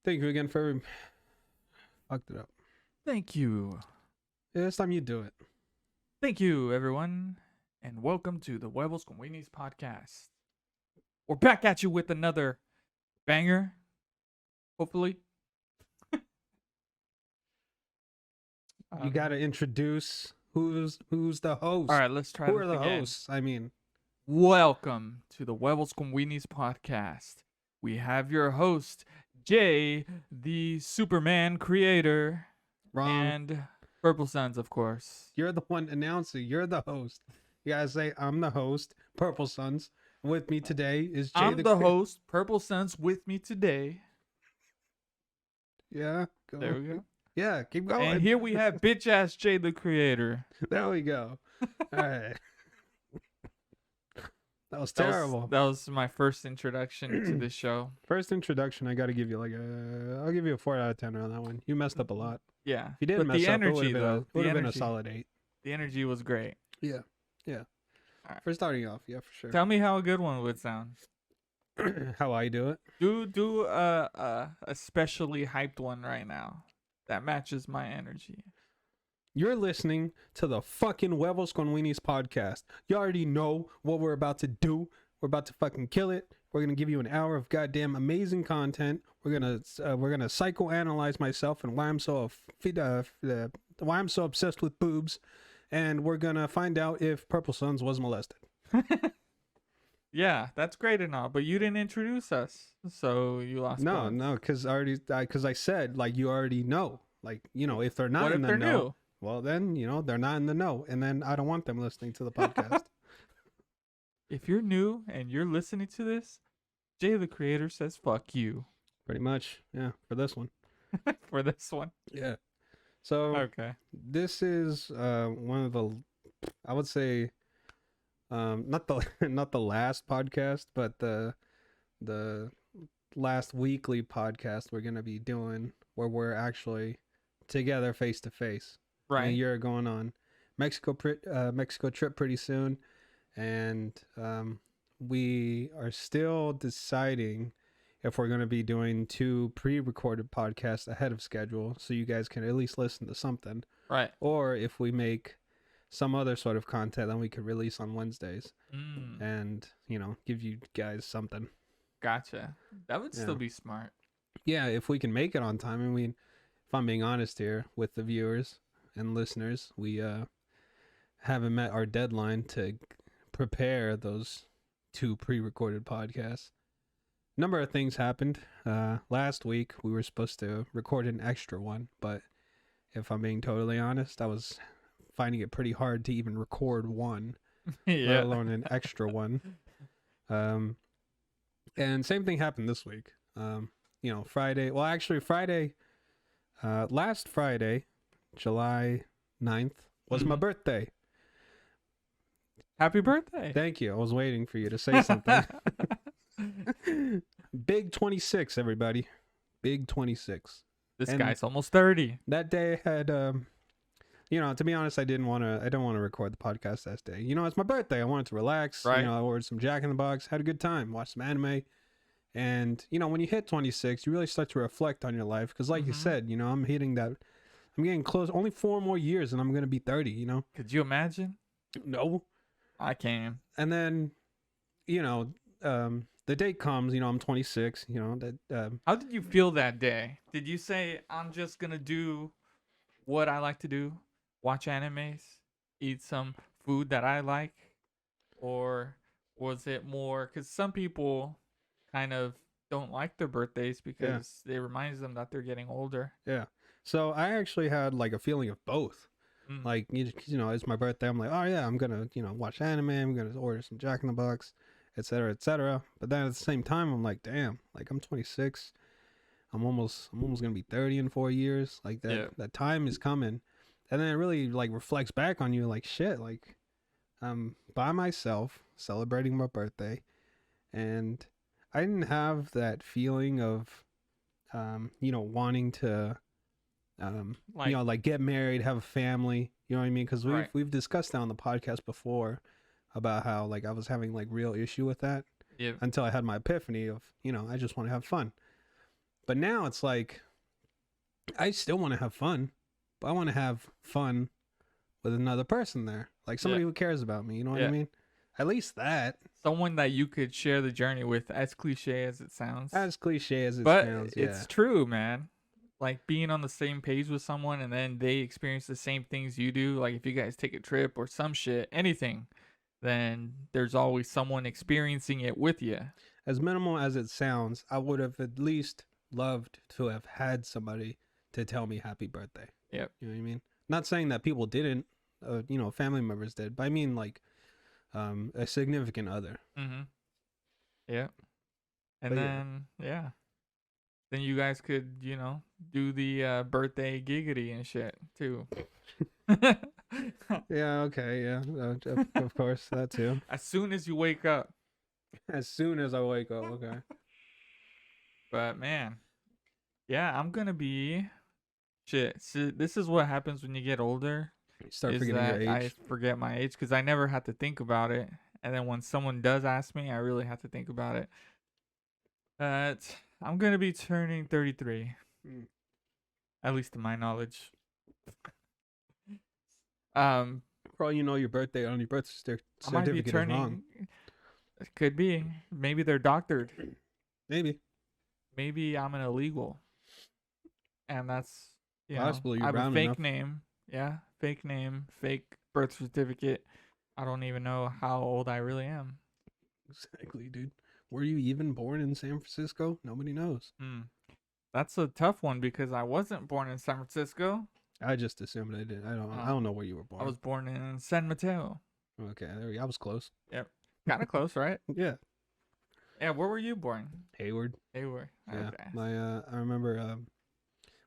Thank you again for fucked it up. Thank you. Yeah, this time you do it. Thank you, everyone. And welcome to the Huevos con Weenies podcast. We're back at you with another banger, hopefully. You gotta introduce who's the host. All right, let's try Who this are the again. hosts? I mean, Welcome to the Huevos con Weenies podcast. We have your host, Jay, the Superman creator, wrong. and PurpleSuns, of course. You're the one announcing. You're the host. You gotta say, I'm the host, PurpleSuns. With me today is Jay I'm the host, PurpleSuns. With me today. Yeah, go. There we go. Yeah, keep going. And here we have bitch ass JTheCreator. There we go. All right. That was terrible. That was my first introduction to this show. First introduction, I gotta give you I'll give you a 4 out of 10 on that one. You messed up a lot. Yeah. If you didn't but mess the up, energy, it though. would have been a solid 8. The energy was great. Yeah. All right. For starting off, yeah, for sure. Tell me how a good one would sound. How I do it? Do a especially hyped one right now that matches my energy. You're listening to the fucking Huevos con Weenies podcast. You already know what we're about to do. We're about to fucking kill it. We're gonna give you an hour of goddamn amazing content. We're gonna psychoanalyze myself and why I'm so obsessed with boobs, and we're gonna find out if PurpleSuns was molested. Yeah, that's great and all, but you didn't introduce us, so you lost. No, points. because I said you already know. If they're not What in if the they're know, new? well then they're not in the know, and then I don't want them listening to the podcast. If you're new and you're listening to this, JTheCreator says fuck you. Pretty much, yeah. For this one. For this one. Yeah. So Okay. this is one of the, I would say, not the last podcast, but the last weekly podcast we're gonna be doing where we're actually together face to face. Right. And you're going on Mexico trip pretty soon, and we are still deciding if we're going to be doing 2 pre-recorded podcasts ahead of schedule so you guys can at least listen to something. Right. Or if we make some other sort of content that we could release on Wednesdays and, give you guys something. Gotcha. That would still be smart. Yeah, if we can make it on time. I mean, if I'm being honest here with the viewers and listeners, we haven't met our deadline to prepare those 2 pre-recorded podcasts. Number of things happened. Last week we were supposed to record an extra one, but if I'm being totally honest, I was finding it pretty hard to even record one, let alone an extra one. And same thing happened this week. Friday. Well, actually, last Friday, July 9th, was my birthday. Happy birthday. Thank you. I was waiting for you to say something. Big 26, everybody. Big 26. This guy's almost 30. That day had, to be honest, I don't want to record the podcast that day. It's my birthday. I wanted to relax. Right. I ordered some Jack in the Box, had a good time, watched some anime. And, when you hit 26, you really start to reflect on your life. Because like you said, I'm getting close. Only 4 more years and I'm going to be 30, Could you imagine? No. I can. And then, the date comes, I'm 26, How did you feel that day? Did you say, I'm just going to do what I like to do? Watch animes? Eat some food that I like? Or was it more... Because some people kind of don't like their birthdays because it reminds them that they're getting older. Yeah. So I actually had a feeling of both. It's my birthday. I'm like, oh yeah, I'm going to, watch anime. I'm going to order some Jack in the Box, etc., etc. But then at the same time, I'm like, damn, I'm 26. I'm almost going to be 30 in 4 years. That time is coming. And then it really reflects back on you shit, I'm by myself celebrating my birthday, and I didn't have that feeling of wanting to get married, have a family, you know what I mean? Because we've discussed that on the podcast before about how I was having real issue with that until I had my epiphany of I just want to have fun. But now it's like, I still want to have fun, but I want to have fun with another person there, like somebody who cares about me. You know what I mean? At least that. Someone that you could share the journey with, as cliche as it sounds. As cliche as it but sounds, it's true, man. Like being on the same page with someone and then they experience the same things you do. Like if you guys take a trip or some shit, anything, then there's always someone experiencing it with you. As minimal as it sounds, I would have at least loved to have had somebody to tell me happy birthday. Yep. You know what I mean? Not saying that people didn't, you know, family members did, but I mean like a significant other. Mm-hmm. Yeah. And But then, then you guys could, you know, do the birthday giggity and shit too. Yeah, okay, yeah, of course, that too. As soon as you wake up. As soon as I wake up, okay. But man, yeah, I'm gonna be shit. So this is what happens when you get older. You start forgetting your age. I forget my age because I never had to think about it, and then when someone does ask me, I really have to think about it. I'm gonna be turning 33, at least to my knowledge. For all you know, your birthday on your birth certificate I might be turning. is wrong. It could be. Maybe they're doctored. Maybe I'm an illegal, and that's possible. I have a fake enough. name. Yeah, fake name, fake birth certificate. I don't even know how old I really am. Exactly, dude. Were you even born in San Francisco? Nobody knows. That's a tough one because I wasn't born in San Francisco. I just assumed I did. I don't know where you were born. I was born in San Mateo. Okay, I was close. Yep, kind of close, right? Yeah. Yeah, where were you born? Hayward. Hayward. Yeah. Okay. I remember.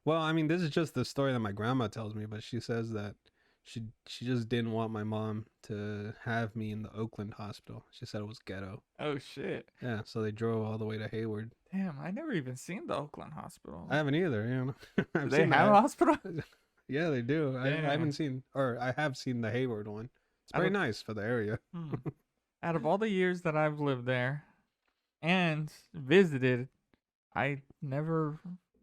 Well, I mean, this is just the story that my grandma tells me, but she says that she just didn't want my mom to have me in the Oakland hospital. She said it was ghetto. Oh shit. Yeah, so they drove all the way to Hayward. Damn, I never even seen the Oakland hospital. I haven't either. You know, Do they have a hospital? Yeah, they do. I haven't seen, or I have seen the Hayward one. It's very nice for the area. Out of all the years that I've lived there and visited, I never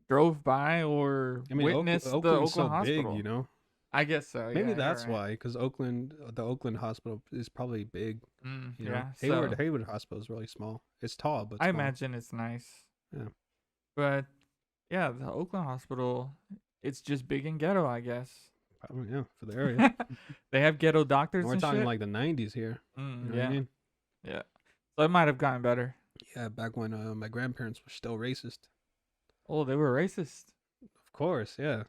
drove by or witnessed the Oakland so hospital. Big, you know. I guess so. Maybe that's why, because the Oakland hospital is probably big. You know? Yeah. Hayward Hospital is really small. It's tall, but I imagine it's nice. Yeah. But yeah, the Oakland hospital, it's just big and ghetto, I guess. Probably, yeah, for the area. They have ghetto doctors. We're and talking shit? like the 90s here. You know what I mean? Yeah. So it might have gotten better. Yeah, back when my grandparents were still racist. Oh, they were racist. Of course, yeah.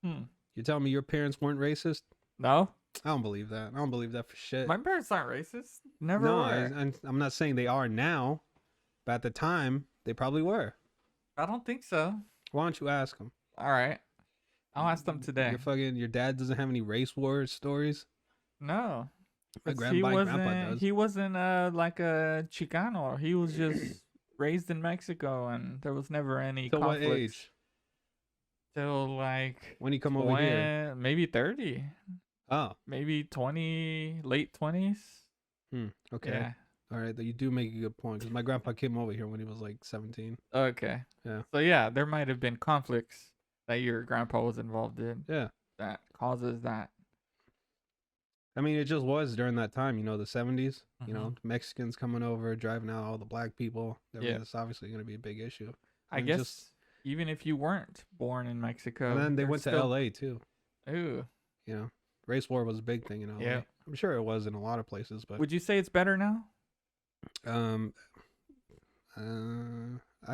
You telling me your parents weren't racist? No. I don't believe that. I don't believe that for shit. My parents aren't racist. Never no, were. I'm not saying they are now, but at the time, they probably were. I don't think so. Why don't you ask them? All right. I'll ask them today. Your dad doesn't have any race war stories? No. My grandpa does. He wasn't like a Chicano. He was just raised in Mexico, and there was never any conflicts. What age? Till like when he come over here? Maybe 30. Oh. Maybe 20, late 20s. Okay. Yeah. All right, you do make a good point because my grandpa came over here when he was like 17. Okay. Yeah. So yeah, there might have been conflicts that your grandpa was involved in. Yeah. That causes that. I mean, it just was during that time, you know, the 70s. You know, Mexicans coming over, driving out all the black people. It's obviously going to be a big issue. I guess even if you weren't born in Mexico. And then they went to LA too. Ooh. You know, race war was a big thing in LA. Yeah. I'm sure it was in a lot of places, but would you say it's better now? I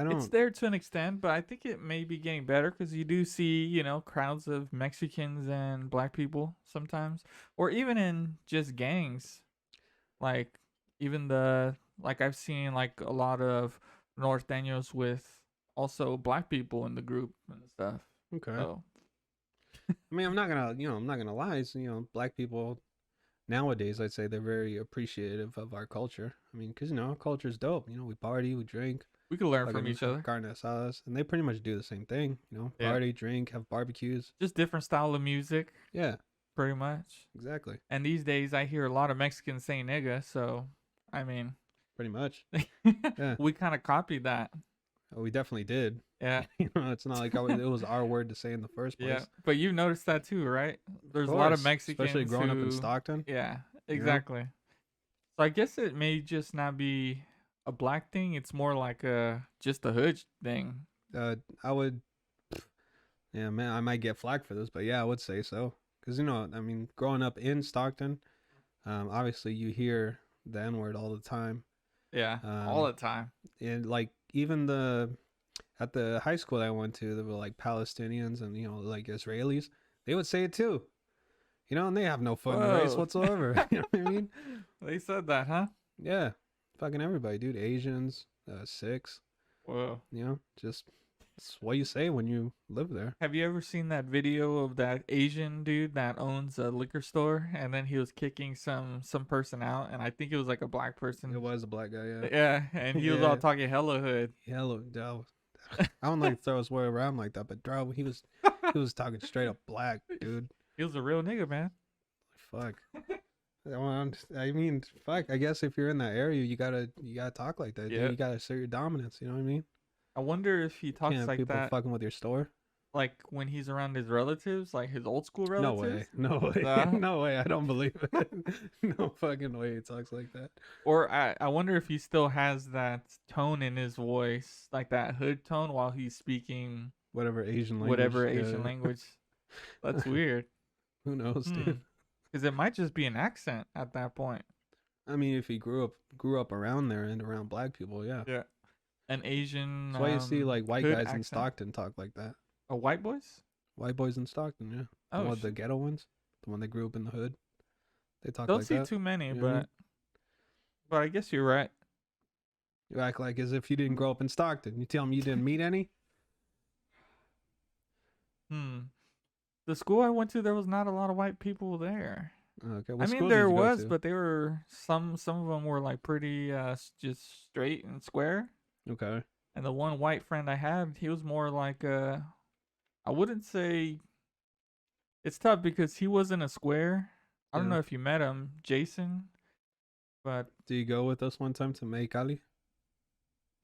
don't. It's there to an extent, but I think it may be getting better because you do see, you know, crowds of Mexicans and black people sometimes, or even in just gangs. Like even I've seen like a lot of norteños with also black people in the group and stuff. Okay. So. I mean, I'm not gonna lie. It's, you know, black people nowadays, I'd say they're very appreciative of our culture. I mean, because, you know, our culture's dope. You know, we party, we drink. We can learn from each other. Carne asadas, and they pretty much do the same thing. You know, party, drink, have barbecues. Just different style of music. Yeah. Pretty much. Exactly. And these days, I hear a lot of Mexicans saying nigga, so, I mean. Pretty much. Yeah. We kind of copied that. Oh, we definitely did. Yeah. You know, it's not like it was our word to say in the first Yeah, place. but you noticed that too, right? Of There's a lot of course, especially Mexicans growing up in who, Stockton. yeah, You know, exactly. So I guess it may just not be a black thing. It's more like a just a hood thing. I would. Yeah, man, I might get flack for this, but yeah, I would say so. Because you know, I mean, growing up in Stockton, obviously you hear the N word all the time. Yeah, all Um, the time. and like even at the high school that I went to, there were like Palestinians and like Israelis. They would say it too. You know, and they have no foot in the race Whoa. whatsoever. You know what I mean? They said that, huh? Yeah, fucking everybody, dude. Asians, Sikhs. Whoa. You know, just it's what you say when you live there. Have you ever seen that video of that Asian dude that owns a liquor store and then he was kicking some person out and I think it was like a black person. It was a black guy, yeah. Yeah, and he was all Yeah. talking hella hood. Hello, Dell. I don't like to throw his word around like that, but bro, he was talking straight up black, dude. He was a real nigga, man. Fuck. I mean, fuck. I guess if you're in that area, you gotta talk like that. Yeah. Dude. You gotta assert your dominance. You know what I mean? I wonder if he talks Can't like people that fucking with your store. like when he's around his relatives, like his old school No way. relatives. No way. Nah. No way. I don't believe it. No fucking way he talks like that. Or I wonder if he still has that tone in his voice, like that hood tone while he's speaking Whatever Asian language. whatever yeah. Asian language. That's weird. Who knows, dude? Because it might just be an accent at that point. I mean, if he grew up around there and around black people, yeah. Yeah. An Asian. That's why you see like white hood guys in accent. Stockton talk like that. Oh, white boys? White boys in Stockton, yeah. Oh, The the ghetto ones, the one that grew up in the hood. They talk don't like see that. too many, You know what I mean? but I guess you're right. You act like as if you didn't grow up in Stockton. You tell me you didn't meet any? The school I went to, there was not a lot of white people there. Okay, I what mean, school did there you go was, to? but they were some of them were like pretty just straight and square. Okay. And the one white friend I had, he was more like I wouldn't say it's tough because he wasn't a square. I don't Yeah. know if you met him, Jason, but Did you go with us one time to Mexicali?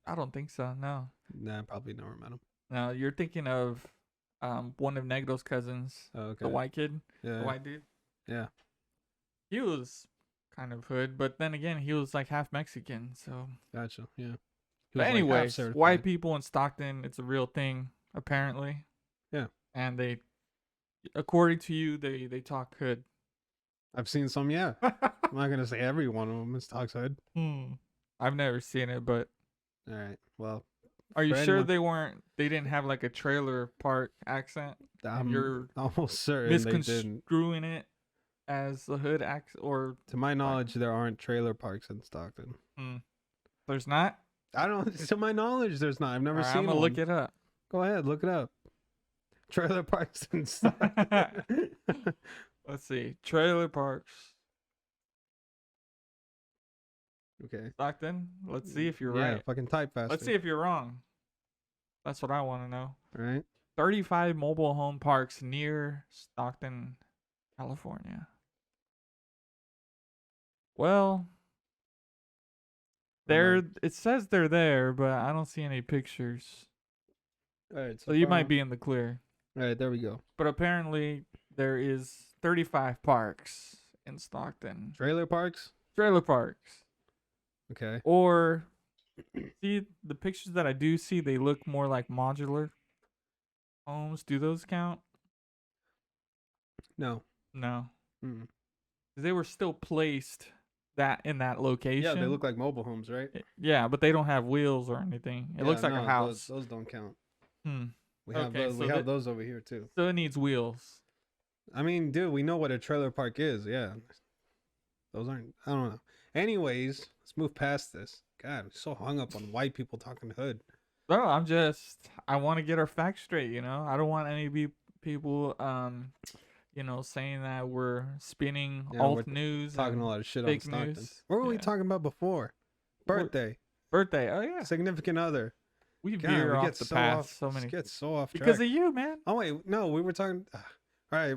I don't think so. No. Nah, probably never met him. No, you're thinking of one of Negro's cousins, Oh, okay. the white kid, Yeah. the white dude. Yeah. He was kind of hood, but then again, he was like half Mexican, so. Gotcha. Yeah. He was, But like, half anyways, certified. white people in Stockton, it's a real thing apparently. Yeah. And they, according to you, they talk hood. I've seen some, yeah. I'm not gonna say every one of them is talks hood. I've never seen it, but All right. Well, are you for sure anyone- they didn't have like a trailer park accent? I'm You're almost certain they didn't. misconstruing it as a hood accent, or To my knowledge, there aren't trailer parks in Stockton. there's not? I don't. To my knowledge, there's not. I've never seen I'm gonna one. look it up. Go ahead, look it up. Trailer parks in Stockton. Let's see. Trailer parks. Okay. Stockton. Let's see if you're Yeah, right. fucking type faster. Let's see if you're wrong. That's what I want to know. All right. 35 mobile home parks near Stockton, California. Well, it says they're there, but I don't see any pictures. All right. So you might be in the clear. All right. There we go. But apparently there is 35 parks in Stockton. Trailer parks. Trailer parks. Okay. Or see the pictures that I do see, they look more like modular homes. Do those count? No. No. Mm. They were still placed in that location. Yeah, they look like mobile homes, right? Yeah, but they don't have wheels or anything. It looks like no, a house. Those don't count. Hmm. We have Okay, those. so We have those over here too. So it needs wheels. I mean, dude, we know what a trailer park is. Yeah. Those aren't. I don't know. Anyways, let's move past this. God, I'm so hung up on white people talking hood. No, I want to get our facts straight, you know? I don't want any people, saying that we're spinning alt news. Talking a lot of shit on fake Stockton. news. What were we Yeah. talking about before? Birthday. Birthday. Oh, yeah. Significant other. We God, veer we off get the so path off. so many. Get so off track. Because of you, man. Oh wait, no, we were talking. All right,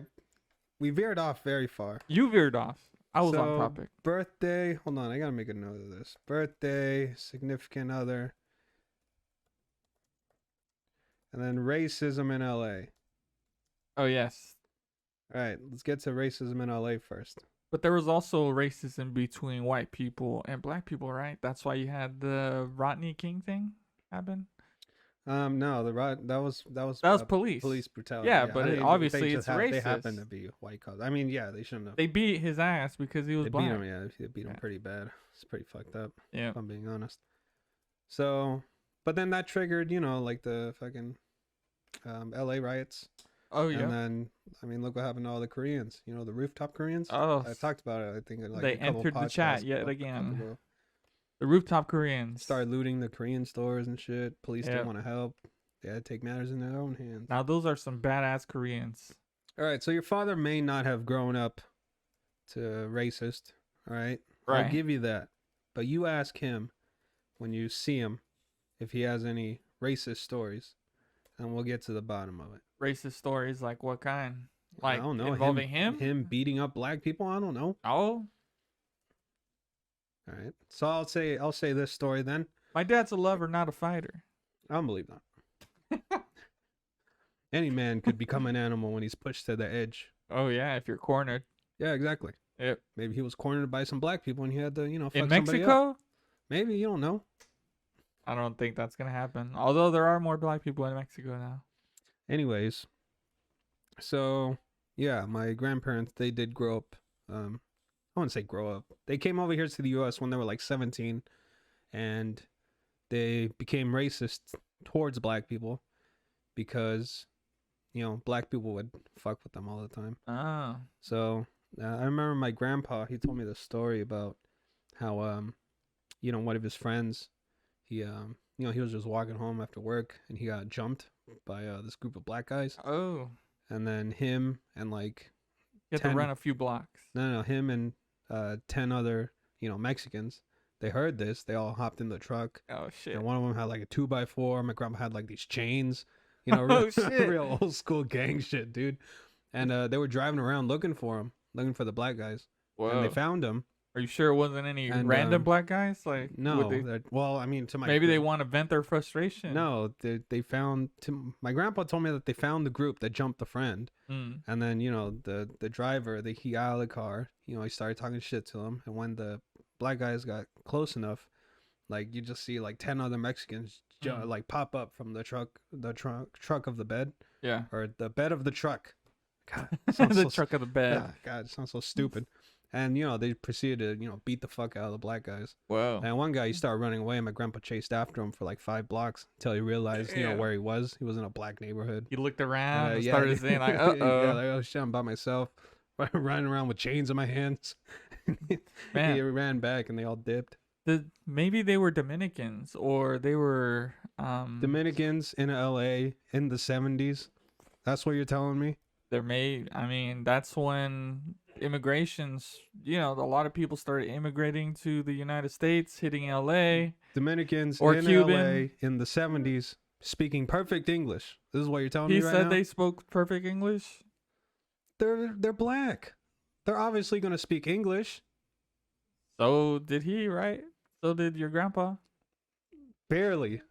we veered off very far. You veered off. I was on So, topic. Birthday. Hold on, I gotta make a note of this. Birthday, significant other. And then racism in LA. Oh yes. All right, let's get to racism in LA first. But there was also racism between white people and black people, right? That's why you had the Rodney King thing happen. No, that was police. police brutality. Yeah, but obviously it's racist. They happen to be white cops. I mean, yeah, they shouldn't have. They beat his ass because he was They black. beat him. Yeah, they beat him pretty bad. It's pretty fucked up. Yeah, if I'm being honest. So, but then that triggered, like the fucking L.A. riots. Oh yeah. And then, I mean, look what happened to all the Koreans. The rooftop Koreans. Oh, I talked about it. I think like they a couple entered the chat yet ago. again. The rooftop Koreans started looting the Korean stores and shit. Police didn't want to help. They had to take matters in their own hands. Now those are some badass Koreans. All right, so your father may not have grown up to racist. All right, I'll give you that. But you ask him when you see him if he has any racist stories, and we'll get to the bottom of it. Racist stories like what kind? Like I don't know. Involving him? Him beating up black people? I don't know. Oh. All right. So I'll say this story then. My dad's a lover, not a fighter. I don't believe that. Any man could become an animal when he's pushed to the edge. Oh yeah, if you're cornered. Yeah, exactly. Yep. Maybe he was cornered by some black people and he had to, fuck in somebody Mexico? up. Maybe, you don't know. I don't think that's gonna happen. Although there are more black people in Mexico now. Anyways, so yeah, my grandparents, they did grow up. I wouldn't say grow up. They came over here to the U.S. when they were like 17, and they became racist towards black people because, black people would fuck with them all the time. Oh. So I remember my grandpa, he told me this story about how, one of his friends, he was just walking home after work and he got jumped by this group of black guys. Oh. And then him and like you have to run a few blocks. No, him and 10 other, Mexicans. They heard this. They all hopped in the truck. Oh shit! And one of them had like a 2x4. My grandpa had like these chains. Oh, shit. Real old school gang shit, dude. And they were driving around looking for him, looking for the black guys. Whoa. And they found him. Are you sure it wasn't any random black guys? Like no. Well, I mean, maybe they want to vent their frustration. No, they found. My grandpa told me that they found the group that jumped the friend, and then the driver, he got out of the car. He started talking shit to him, and when the black guys got close enough, like you just see like 10 other Mexicans like pop up from the truck of the bed. Yeah. Or the bed of the truck. God, the truck of the bed. God, it sounds so stupid. And they proceeded to beat the fuck out of the black guys. Whoa. And one guy, he started running away, and my grandpa chased after him for like 5 blocks until he realized where he was. He was in a black neighborhood. He looked around and started saying like, "Uh-oh." Yeah, like, oh shit, I'm by myself, running around with chains in my hands. Man. He ran back and they all dipped. Maybe they were Dominicans, or they were Dominicans in LA in the 70s. That's what you're telling me? That's when immigrations, a lot of people started immigrating to the United States, hitting LA. Dominicans or in Cuban. LA in the 70s speaking perfect English. This is what you're telling me right now? He said they spoke perfect English? They're black. They're obviously going to speak English. So did he, right? So did your grandpa? Barely.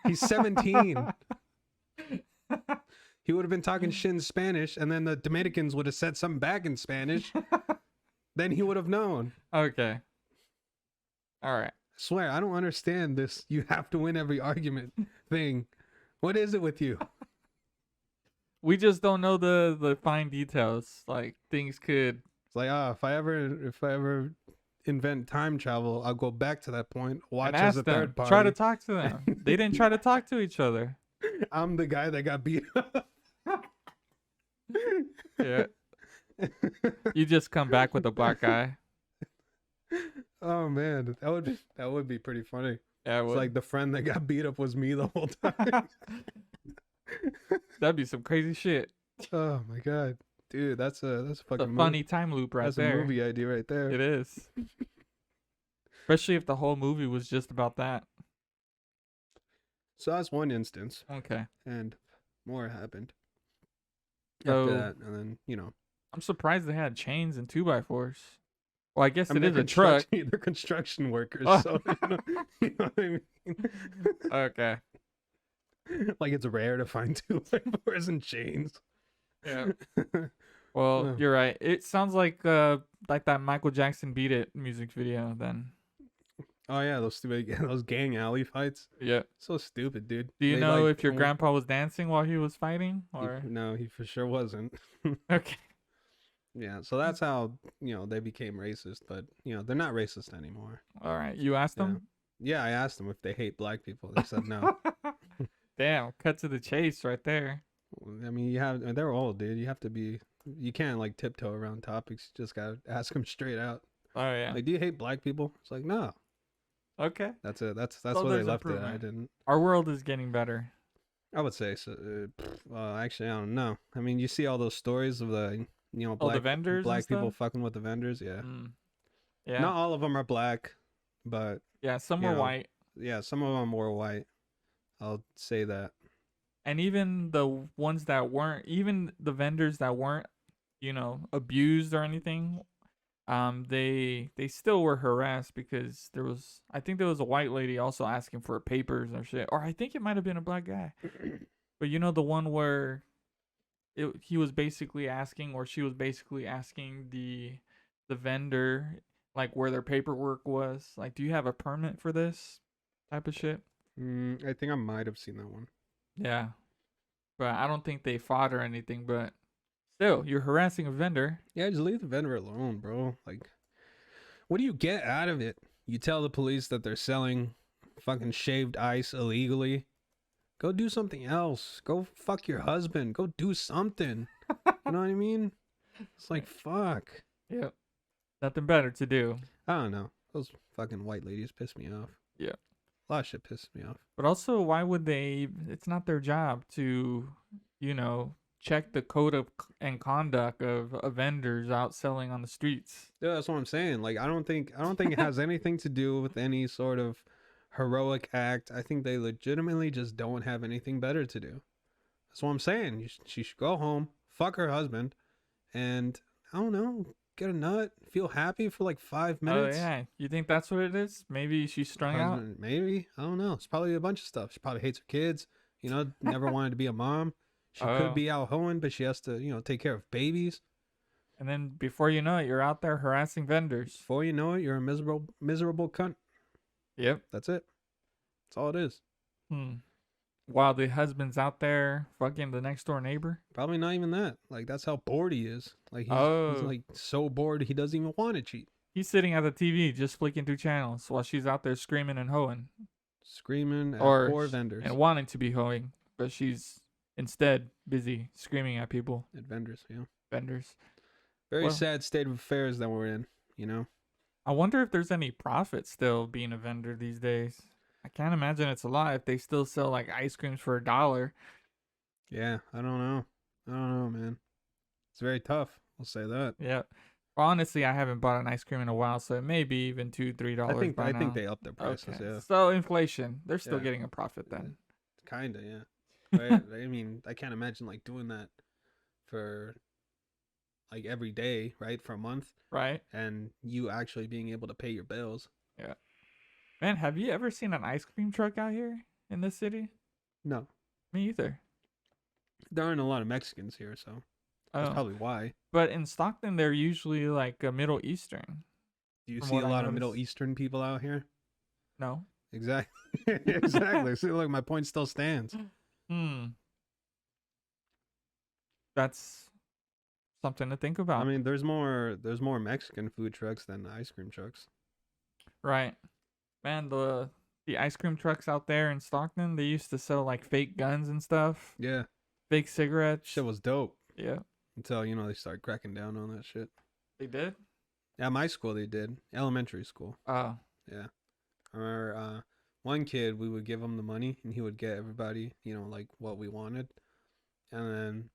He's 17. He would have been talking shit in Spanish, and then the Dominicans would have said something back in Spanish. Then he would have known. Okay. All right. I swear, I don't understand this. You have to win every argument thing. What is it with you? We just don't know the fine details. Like things could. It's like, if I ever invent time travel, I'll go back to that point. Watch as a third party. Try to talk to them. They didn't try to talk to each other. I'm the guy that got beat up. Yeah. You just come back with a black guy. Oh man, that would be pretty funny. Yeah, it's like the friend that got beat up was me the whole time. That'd be some crazy shit. Oh my god, dude, that's a fucking funny time loop right there. That's a movie idea right there. It is. Especially if the whole movie was just about that. So that's one instance. Okay. And more happened. So, after that, and then I'm surprised they had chains and 2x4s. Well, I guess it is a truck. They're construction workers, so you know what I mean. Okay. Like it's rare to find 2x4s in chains. Yeah. Well, Oh you're right. It sounds like that Michael Jackson "Beat It" music video. Then. yeah, those stupid those gang alley fights. Yeah. So stupid, dude. Do you They know like if your grandpa was dancing while he was fighting, or no, he for sure wasn't. okay? Yeah, so that's how they became racist, but they're not racist anymore. All right. You asked Yeah, them. yeah. I asked them if they hate black people. They said no. Damn. Cut to the chase right there. I mean, they're old, dude. You have to be. You can't like tiptoe around topics. You just gotta ask them straight out. Oh yeah. Like, do you hate black people? It's like, no. Okay. That's it. That's So where they there's left it. I improvement. didn't. Our world is getting better. I would say so. Actually, I don't know. I mean, you see all those stories of the The vendors and black people stuff? fucking with the vendors. Yeah, Mm. Yeah. not all of them are black, but Yeah. Some you were know, white, yeah, some of them were white. I'll say that. and even the ones that weren't, even the vendors that weren't, abused or anything. They still were harassed because I think there was a white lady also asking for papers or shit, or I think it might have been a black guy. But the one where he was basically asking, or she was basically asking the vendor like where their paperwork was, like, do you have a permit for this type of shit? I think I might have seen that one. Yeah, but I don't think they fought or anything. But still, you're harassing a vendor. Yeah, just leave the vendor alone, bro. Like, what do you get out of it? You tell the police that they're selling fucking shaved ice illegally. Go do something else. Go fuck your husband. Go do something. You know what I mean? It's like, fuck. Yep, nothing better to do. I don't know. Those fucking white ladies piss me off. Yeah. A lot of shit pisses me off. But also, why would they? It's not their job to, check the code of and conduct of vendors out selling on the streets. Yeah, that's what I'm saying. Like, I don't think it has anything to do with any sort of heroic act. I think they legitimately just don't have anything better to do. That's what I'm saying. She should go home, fuck her husband, and I don't know, get a nut, feel happy for like 5 minutes. Oh yeah, you think that's what it is? Maybe she's strung out. Maybe, I don't know. It's probably a bunch of stuff. She probably hates her kids. Never wanted to be a mom. She could be out hoeing, but she has to take care of babies. And then before you know it, you're out there harassing vendors. Before you know it, you're a miserable cunt. Yep. That's it. That's all it is. While the husband's out there fucking the next door neighbor. Probably not even that. Like, that's how bored he is. Like, he's like so bored he doesn't even want to cheat. He's sitting at the TV just flicking through channels while she's out there screaming and hoeing. Screaming at poor vendors. And wanting to be hoeing, but she's instead busy screaming at people. At vendors, yeah. Vendors. Very sad state of affairs that we're in, I wonder if there's any profit still being a vendor these days. I can't imagine it's a lot if they still sell like ice creams for $1. Yeah, I don't know, man. It's very tough. I'll say that. Yeah. Well, honestly, I haven't bought an ice cream in a while, so it may be even $2-3 I think they upped their prices. Okay. Yeah. So inflation, they're still getting a profit then. Kinda, yeah. Right? I mean, I can't imagine like doing that for like every day, right? For a month. Right. And you actually being able to pay your bills. Yeah. Man, have you ever seen an ice cream truck out here in this city? No. Me either. There aren't a lot of Mexicans here, so that's probably why. But in Stockton, they're usually like a Middle Eastern. Do you see a lot of Middle Eastern people out here? No. Exactly. Exactly. See, look, my point still stands. That's something to think about. I mean, there's more Mexican food trucks than ice cream trucks. Right. Man, the ice cream trucks out there in Stockton, they used to sell like fake guns and stuff. Yeah. Fake cigarettes. Shit was dope. Yeah. Until, they started cracking down on that shit. They did? At my school, they did. Elementary school. Oh. Yeah. I remember one kid, we would give him the money, and he would get everybody, like what we wanted. And then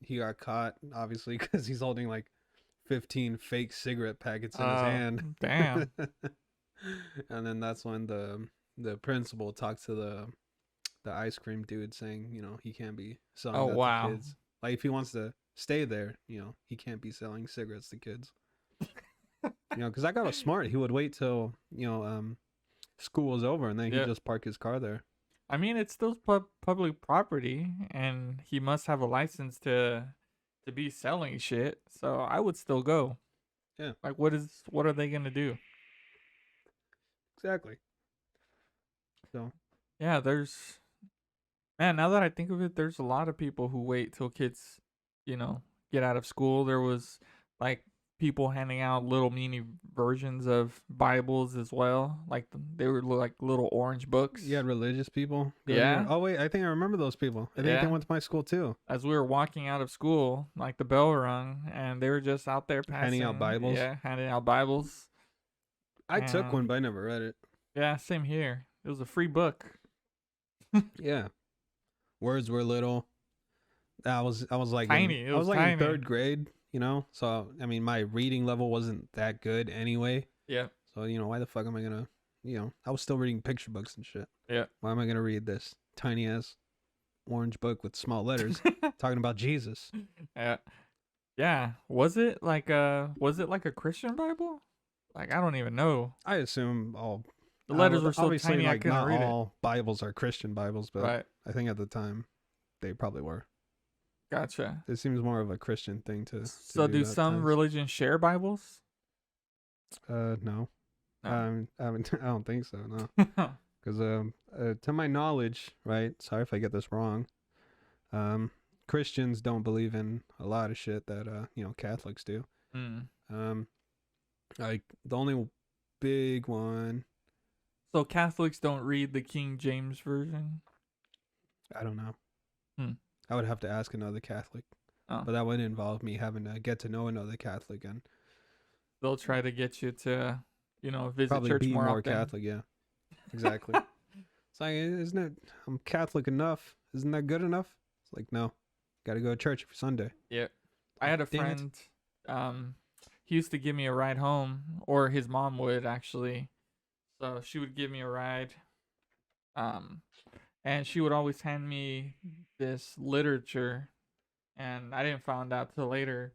he got caught, obviously, because he's holding like 15 fake cigarette packets in his hand. Damn. And then that's when the principal talked to the ice cream dude, saying, he can't be selling that to kids. Like, if he wants to stay there, he can't be selling cigarettes to kids. Because that guy was smart. He would wait till school was over, and then he'd just park his car there. I mean, it's still public property, and he must have a license to be selling shit. So I would still go. Yeah. Like, what are they gonna do? Exactly. So Yeah, there's man. Now that I think of it, there's a lot of people who wait till kids, you know, get out of school. There was like people handing out little mini versions of Bibles as well. Like they were like little orange books. you had religious people go to Yeah. oh wait, I think I remember those people. I think they Yeah. went to my school too. As we were walking out of school, like the bell rung, and they were just out there Handing out Bibles. Yeah, handing out Bibles. I took one, but I never read it. Yeah, same here. It was a free book. Yeah. Words were little. I was like Tiny. In, It I was was like tiny. in 3rd grade, you know. So I mean, my reading level wasn't that good anyway. Yeah. So you know, why the fuck am I gonna? You know, I was still reading picture books and shit. Yeah. Why am I gonna read this tiny ass orange book with small letters talking about Jesus? Yeah. Yeah. Was it like a Christian Bible? Like I don't even know. I assume all The letters were so obviously tiny I like couldn't not read all Bibles are Christian Bibles, but Right. I think at the time they probably were. Gotcha. It seems more of a Christian thing to So do do that some times. religions share Bibles? No. No. I don't think so. No, because to my knowledge, right? Sorry if I get this wrong. Christians don't believe in a lot of shit that you know, Catholics do. Like the only big one, So Catholics don't read the King James version? I don't know. Hmm. I would have to ask another Catholic, Oh. but that would involve me having to get to know another Catholic and They'll try to get you to, you know, visit probably church be more more often. Catholic. Yeah, exactly. It's like, isn't it? I'm Catholic enough. Isn't that good enough? It's like, no, got to go to church every Sunday. Yeah. I had a Dang it. friend, he used to give me a ride home, or his mom would actually. So she would give me a ride. And she would always hand me this literature, and I didn't find out till later.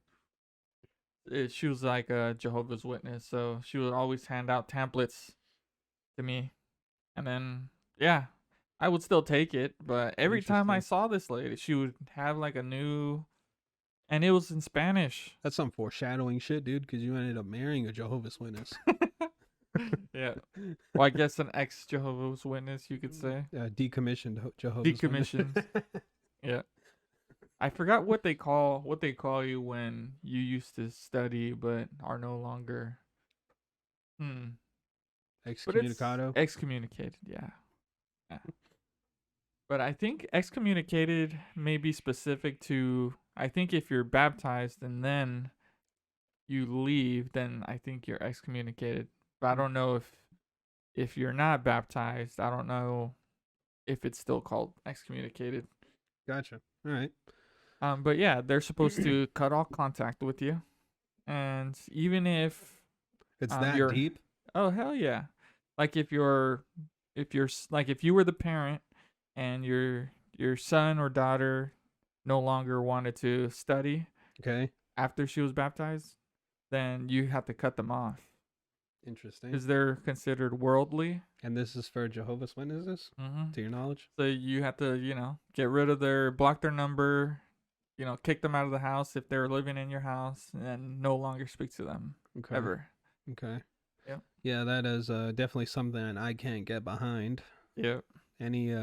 She was like a Jehovah's Witness, so she would always hand out templates to me. And then, yeah, I would still take it, but every time I Interesting. saw this lady, she would have like a new, and it was in Spanish. That's some foreshadowing shit, dude. Because you ended up marrying a Jehovah's Witness. Yeah. Well, I guess an ex Jehovah's Witness, you could say. Decommissioned Jehovah's Decommissioned. Witness. Yeah. I forgot what they call you when you used to study but are no longer. But it's Excommunicado. excommunicated, yeah. But I think excommunicated may be specific to. I think if you're baptized and then you leave, then I think you're excommunicated. But I don't know if you're not baptized. I don't know if it's still called excommunicated. Gotcha. All right. But yeah, they're supposed to cut all contact with you, and even if It's that you're, deep. oh hell yeah, like if you were the parent and your son or daughter no longer wanted to study Okay. after she was baptized, then you have to cut them off Interesting. because they're considered worldly. And this is for Jehovah's Witnesses, to your knowledge? So you have to, get rid of block their number, kick them out of the house if they're living in your house, and no longer speak to them Okay. ever. Okay. Yep. Yeah, that is definitely something I can't get behind. Yep. Any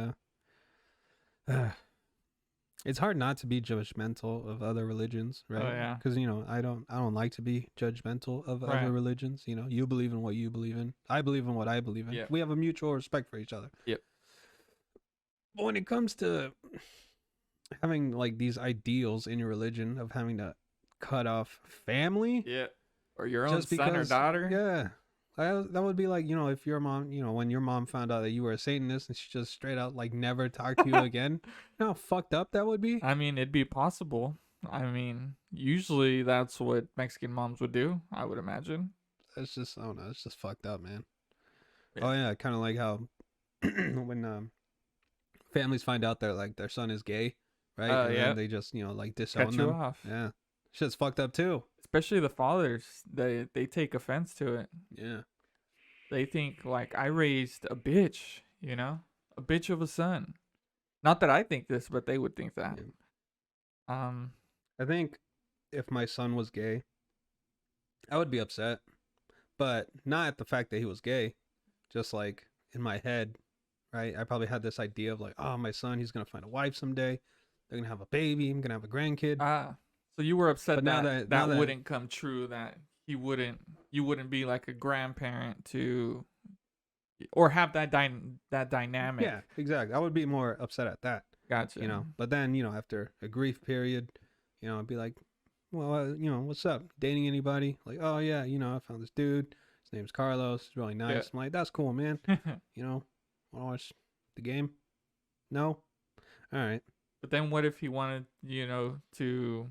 it's hard not to be judgmental of other religions, right? Oh, yeah. Because I don't like to be judgmental of Right. other religions. You believe in what you believe in. I believe in what I believe in. Yep. We have a mutual respect for each other. Yep. But when it comes to having like these ideals in your religion of having to cut off family, Yeah. Or your own just son or because, daughter. yeah. That would be like, if your mom, when your mom found out that you were a Satanist and she just straight out like never talked to you again, you know how fucked up that would be? I mean, it'd be possible. I mean, usually that's what Mexican moms would do, I would imagine. It's just, I don't know, it's just fucked up, man. Yeah. Oh yeah, kind of like how when families find out like their son is gay, right? And yeah. then they just, like disown Cut you them. off. Yeah. Shit's fucked up too. Especially the fathers. They take offense to it. Yeah. They think like I raised a bitch, a a bitch of a son. Not that I think this, but they would think that. Yeah. I think if my son was gay, I would be upset, but not at the fact that he was gay. Just like in my head, right? I probably had this idea of like, oh, my son, he's gonna find a wife someday. They're gonna have a baby. I'm gonna have a grandkid. So you were upset But now that wouldn't come true. That you wouldn't be like a grandparent to, or have that dynamic. Yeah, exactly. I would be more upset at that. Gotcha. You know, but then, you know, after a grief period, you know, I'd be like, well, you know, what's up? Dating anybody? Like, oh yeah, you know, I found this dude. His name's Carlos. He's really nice. Yeah. I'm like, that's cool, man. You know, want to watch the game? No. All right. But then what if he wanted, you know, to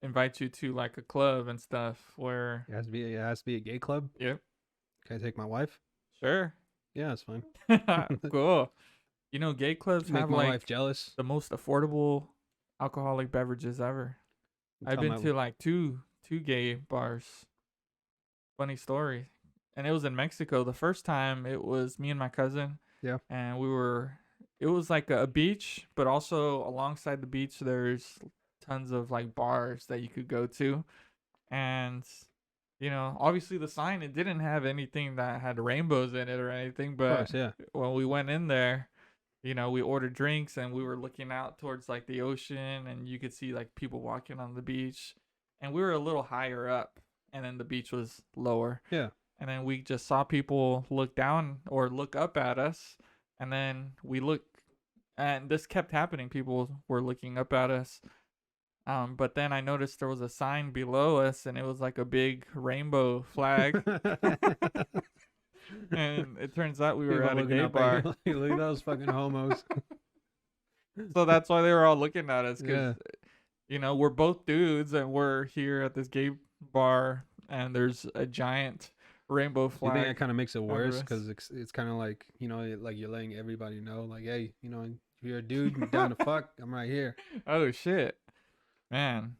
invite you to like a club and stuff where It has to be a gay club. Yep. Can I take my wife? Sure. Yeah, that's fine. Cool. You know, gay clubs Make have my like wife jealous. the most affordable alcoholic beverages ever. I've been to like two gay bars. Funny story. And it was in Mexico. The first time it was me and my cousin. Yeah. And it was like a beach, but also alongside the beach there's tons of like bars that you could go to. And you know, obviously the sign, it didn't have anything that had rainbows in it or anything, but Of course, yeah. when we went in there, you know, we ordered drinks and we were looking out towards like the ocean and you could see like people walking on the beach, and we were a little higher up and then the beach was lower. Yeah. And then we just saw people look down or look up at us, and then we looked, and this kept happening. People were looking up at us. But then I noticed there was a sign below us and it was like a big rainbow flag. And it turns out we were at a gay bar. Look at those fucking homos. So that's why they were all looking at us. Cause, you know, we're both dudes and we're here at this gay bar and there's a giant rainbow flag. You think that kind of makes it worse? us. Because it's kind of like, you know, like you're letting everybody know, like, hey, you know, if you're a dude, you're down to fuck, I'm right here. Oh, shit. Man.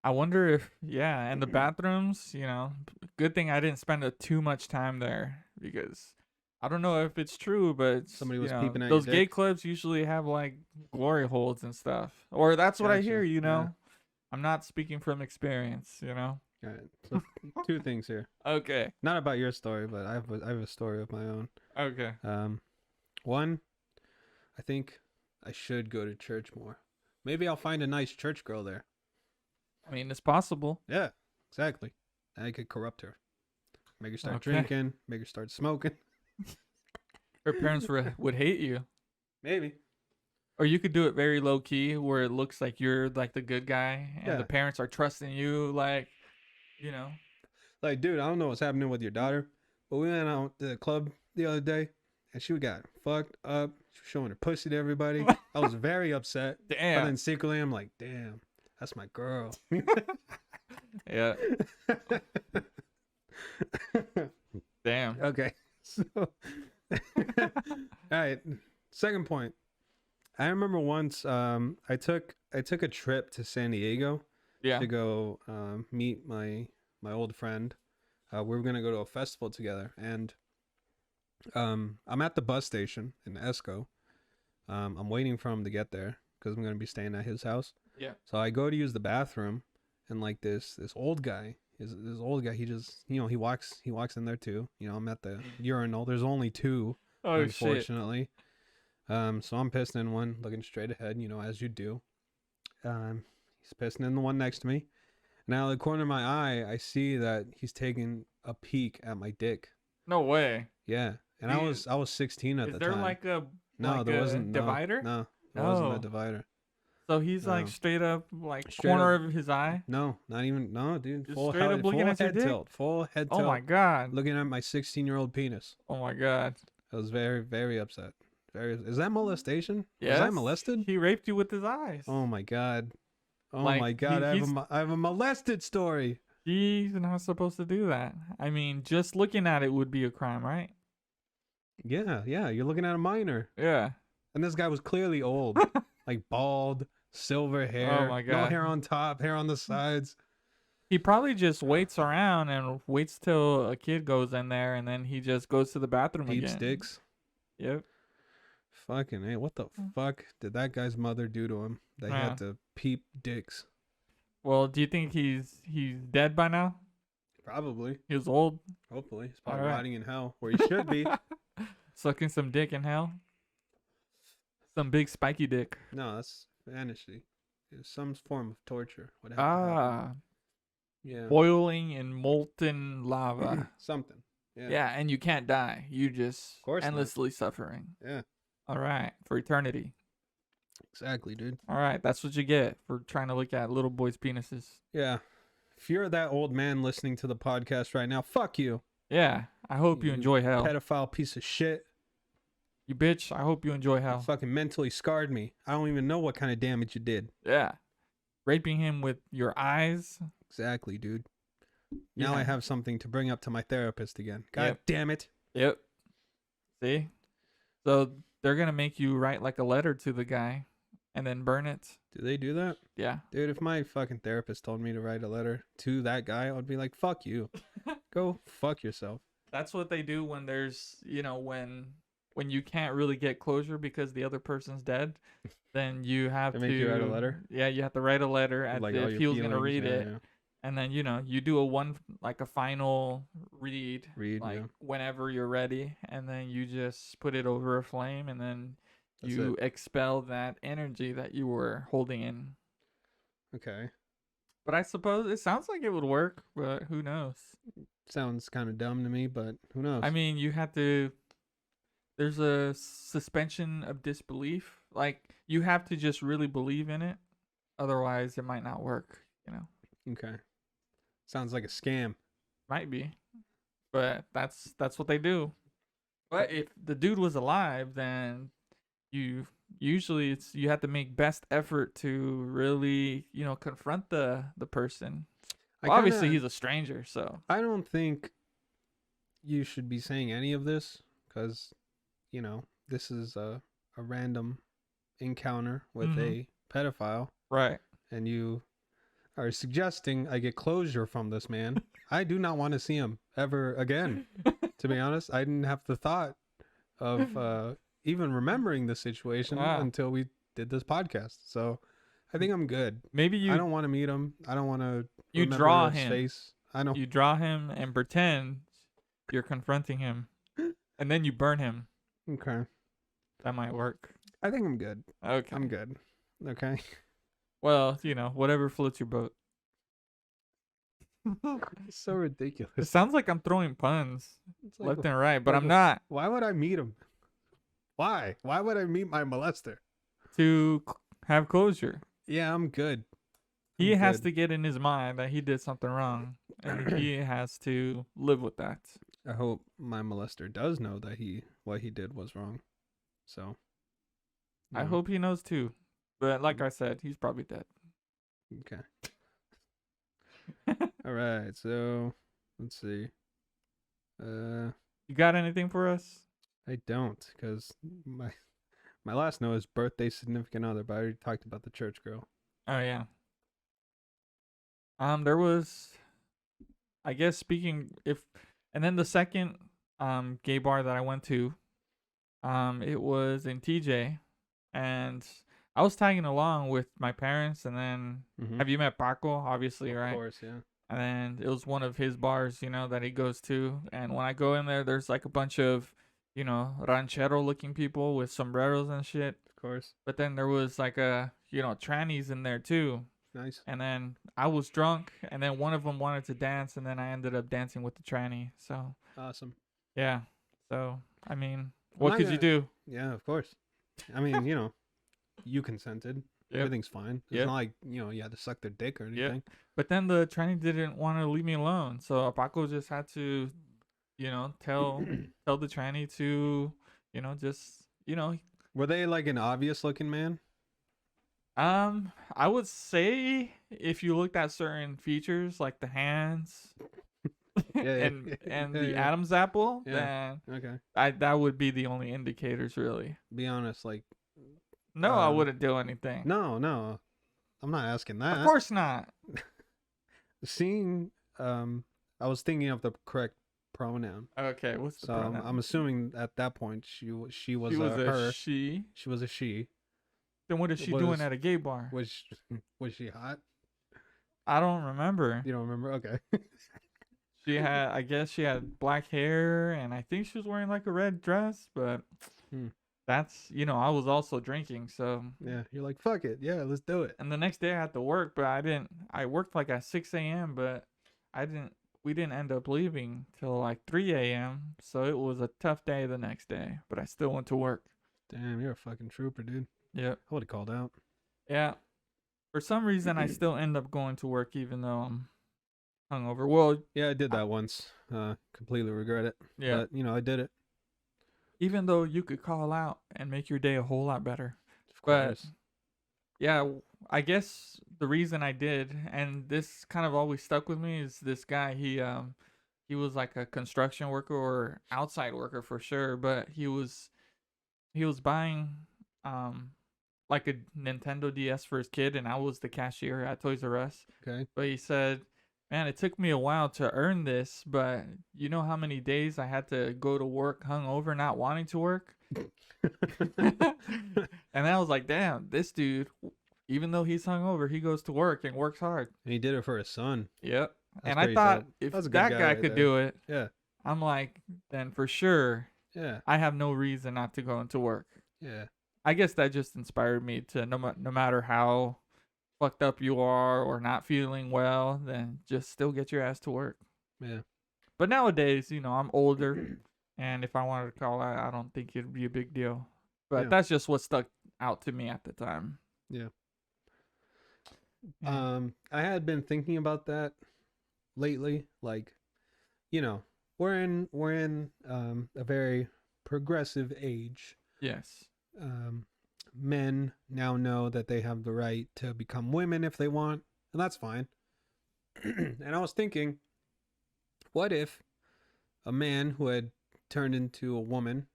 I wonder if, yeah, and the bathrooms, you know, good thing I didn't spend too much time there, because I don't know if it's true, but Somebody was you know, peeping at those your gay dick? clubs usually have like glory holes and stuff, or that's what I Gotcha, hear, you know. yeah. I'm not speaking from experience, you know. All right. So two things here. Okay. Not about your story, but I have a story of my own. Okay. One, I think I should go to church more. Maybe I'll find a nice church girl there. I mean, it's possible. Yeah, exactly. I could corrupt her. Make her start Okay. drinking. Make her start smoking. Her parents would hate you. Maybe. Or you could do it very low key, where it looks like you're like the good guy, and Yeah. the parents are trusting you, like, you know. Like, dude, I don't know what's happening with your daughter, but we went out to the club the other day, and she got fucked up. She was showing her pussy to everybody. I was very upset. Damn. But then secretly, I'm like, damn, that's my girl. Yeah. Damn. Okay. So, all right. Second point. I remember once I took a trip to San Diego Yeah. to go meet my old friend. We were gonna go to a festival together, and I'm at the bus station in Esco. I'm waiting for him to get there because I'm gonna be staying at his house. Yeah. So I go to use the bathroom, and like this old guy, he just, you know, he walks in there too. You know, I'm at the urinal. There's only two, Oh shit. unfortunately. So I'm pissing in one, looking straight ahead, you know, as you do. He's pissing in the one next to me. Now, out of the corner of my eye, I see that he's taking a peek at my dick. No way. Yeah, and Dude, I was 16 at Is the there time. like a There wasn't divider? No, there wasn't Oh. a divider. So he's like No. straight up like Straight corner up. of his eye. No, not even. No, dude. Just Full straight up looking at your head dick? tilt. Full head tilt. Oh my god. Looking at my 16-year-old penis. Oh my god. I was very, very upset. Is that molestation? Yes. Was I molested? He raped you with his eyes. Oh my god. Oh Like, my god. he's- I have a molested story. He's not supposed to do that. I mean, just looking at it would be a crime, right? Yeah. You're looking at a minor. Yeah. And this guy was clearly old. Like bald, silver hair. my No God. hair on top, hair on the sides. He probably just waits around and waits till a kid goes in there, and then he just goes to the bathroom Deep again. sticks. Yep. Fucking hey, what the fuck did that guy's mother do to him? They Yeah. had to peep dicks. Well, do you think he's dead by now? Probably. He was old, Hopefully. He's probably Alright. rotting in hell where he should be. sucking some dick in hell. Some big spiky dick. No, that's vanity. It's some form of torture. Would have to happen. Yeah. Boiling in molten lava. Something. Yeah. Yeah, and you can't die. You just course not. endlessly suffering. Yeah. All right, for eternity. Exactly, dude. All right, that's what you get for trying to look at little boys' penises. Yeah. If you're that old man listening to the podcast right now, fuck you. Yeah, I hope you enjoy hell. Pedophile piece of shit. You bitch, I hope you enjoy You hell. fucking mentally scarred me. I don't even know what kind of damage you did. Yeah. Raping him with your eyes. Exactly, dude. Now I Yeah. have something to bring up to my therapist again. God Yep. damn it. Yep. See? So they're going to make you write like a letter to the guy and then burn it. Do they do that? Yeah. Dude, if my fucking therapist told me to write a letter to that guy, I would be like, fuck you. Go fuck yourself. That's what they do when there's, when you can't really get closure because the other person's dead, then you have They to make you write a letter? Yeah, you have to write a letter With, as like, all if your he was going to feelings, read yeah, it. yeah. And then, you do a final read, like yeah. whenever you're ready, and then you just put it over a flame, and then That's you expel that energy that you were holding in. Okay. But I suppose it sounds like it would work, but who knows? Sounds kind of dumb to me, but who knows? I mean, there's a suspension of disbelief. Like, you have to just really believe in it. Otherwise, it might not work, Okay. Sounds like a scam. Might be. But that's what they do. But if the dude was alive, then you have to make best effort to really, confront the person. Well, obviously he's a stranger, so I don't think you should be saying any of this because, this is a random encounter with a pedophile. right. And you are suggesting I get closure from this man. I do not want to see him ever again. To be honest, I didn't have the thought of even remembering the situation until we did this podcast. So I think I'm good. Maybe I don't want to meet him. I don't want to draw his him. face. I know. You draw him and pretend you're confronting him, and then you burn him. Okay. That might work. I think I'm good. Okay. I'm good. Okay. Well, whatever floats your boat. It's so ridiculous. It sounds like I'm throwing puns It's like, left and right, but I'm not. Why would I meet him? Why? Why would I meet my molester? To have closure. Yeah, I'm good. He has to get in his mind that he did something wrong, and he has to live with that. I hope my molester does know that what he did was wrong. So I hope he knows too. But like I said, he's probably dead. Okay. All right. So let's see. You got anything for us? I don't, because my last note is birthday significant other, but I already talked about the church girl. Oh yeah. There was, I guess and then the second gay bar that I went to, it was in TJ, and I was tagging along with my parents, and then have you met Paco? Obviously, right? Of course, yeah. And then it was one of his bars, that he goes to, and when I go in there's like a bunch of, ranchero looking people with sombreros and shit. Of course. But then there was like trannies in there too. Nice. And then I was drunk, and then one of them wanted to dance, and then I ended up dancing with the tranny. So Awesome. yeah. So I mean, what could you do? Yeah, of course. I mean, you consented. Yep. Everything's fine. It's not like, you had to suck their dick or anything. But then the tranny didn't want to leave me alone, so Paco just had to, tell the tranny to, Were they like an obvious looking man? I would say if you looked at certain features like the hands and the Adam's apple, then okay, that would be the only indicators really. Be honest, like no, I wouldn't do anything. No, I'm not asking that. Of course not. Seeing, I was thinking of the correct pronoun. Okay, what's the So pronoun? I'm assuming at that point she was She was a a her. she. She was a she. Then what is she doing at a gay bar? Was she hot? I don't remember. You don't remember? Okay. She had, I guess she had black hair, and I think she was wearing like a red dress, but that's, I was also drinking, so. Yeah, you're like, fuck it. Yeah, let's do it. And the next day I had to work, but I worked like at 6 a.m., but we didn't end up leaving till like 3 a.m., so it was a tough day the next day, but I still went to work. Damn, you're a fucking trooper, dude. Yep. I would have called out. Yeah. For some reason, I still end up going to work even though I'm hungover. Well, yeah, I did that once. Completely regret it. Yeah. But, I did it. Even though you could call out and make your day a whole lot better. Of course. But, yeah, I guess the reason I did, and this kind of always stuck with me, is this guy, he was like a construction worker or outside worker for sure, but he was buying like a Nintendo DS for his kid, and I was the cashier at Toys R Us. Okay. But he said, man, it took me a while to earn this, but you know how many days I had to go to work hungover, not wanting to work? And I was like, damn, this dude, even though he's hungover, he goes to work and works hard. And he did it for his son. Yep. That's and I thought if That's a good that guy right could there. do it, Yeah. I'm like, then for sure, Yeah. I have no reason not to go into work. Yeah. I guess that just inspired me to no matter how fucked up you are or not feeling well, then just still get your ass to work. Yeah. But nowadays, I'm older, and if I wanted to call out, I don't think it'd be a big deal. But that's just what stuck out to me at the time. Yeah. I had been thinking about that lately. Like, we're in a very progressive age. Yes. Men now know that they have the right to become women if they want, and that's fine. And I was thinking, what if a man who had turned into a woman,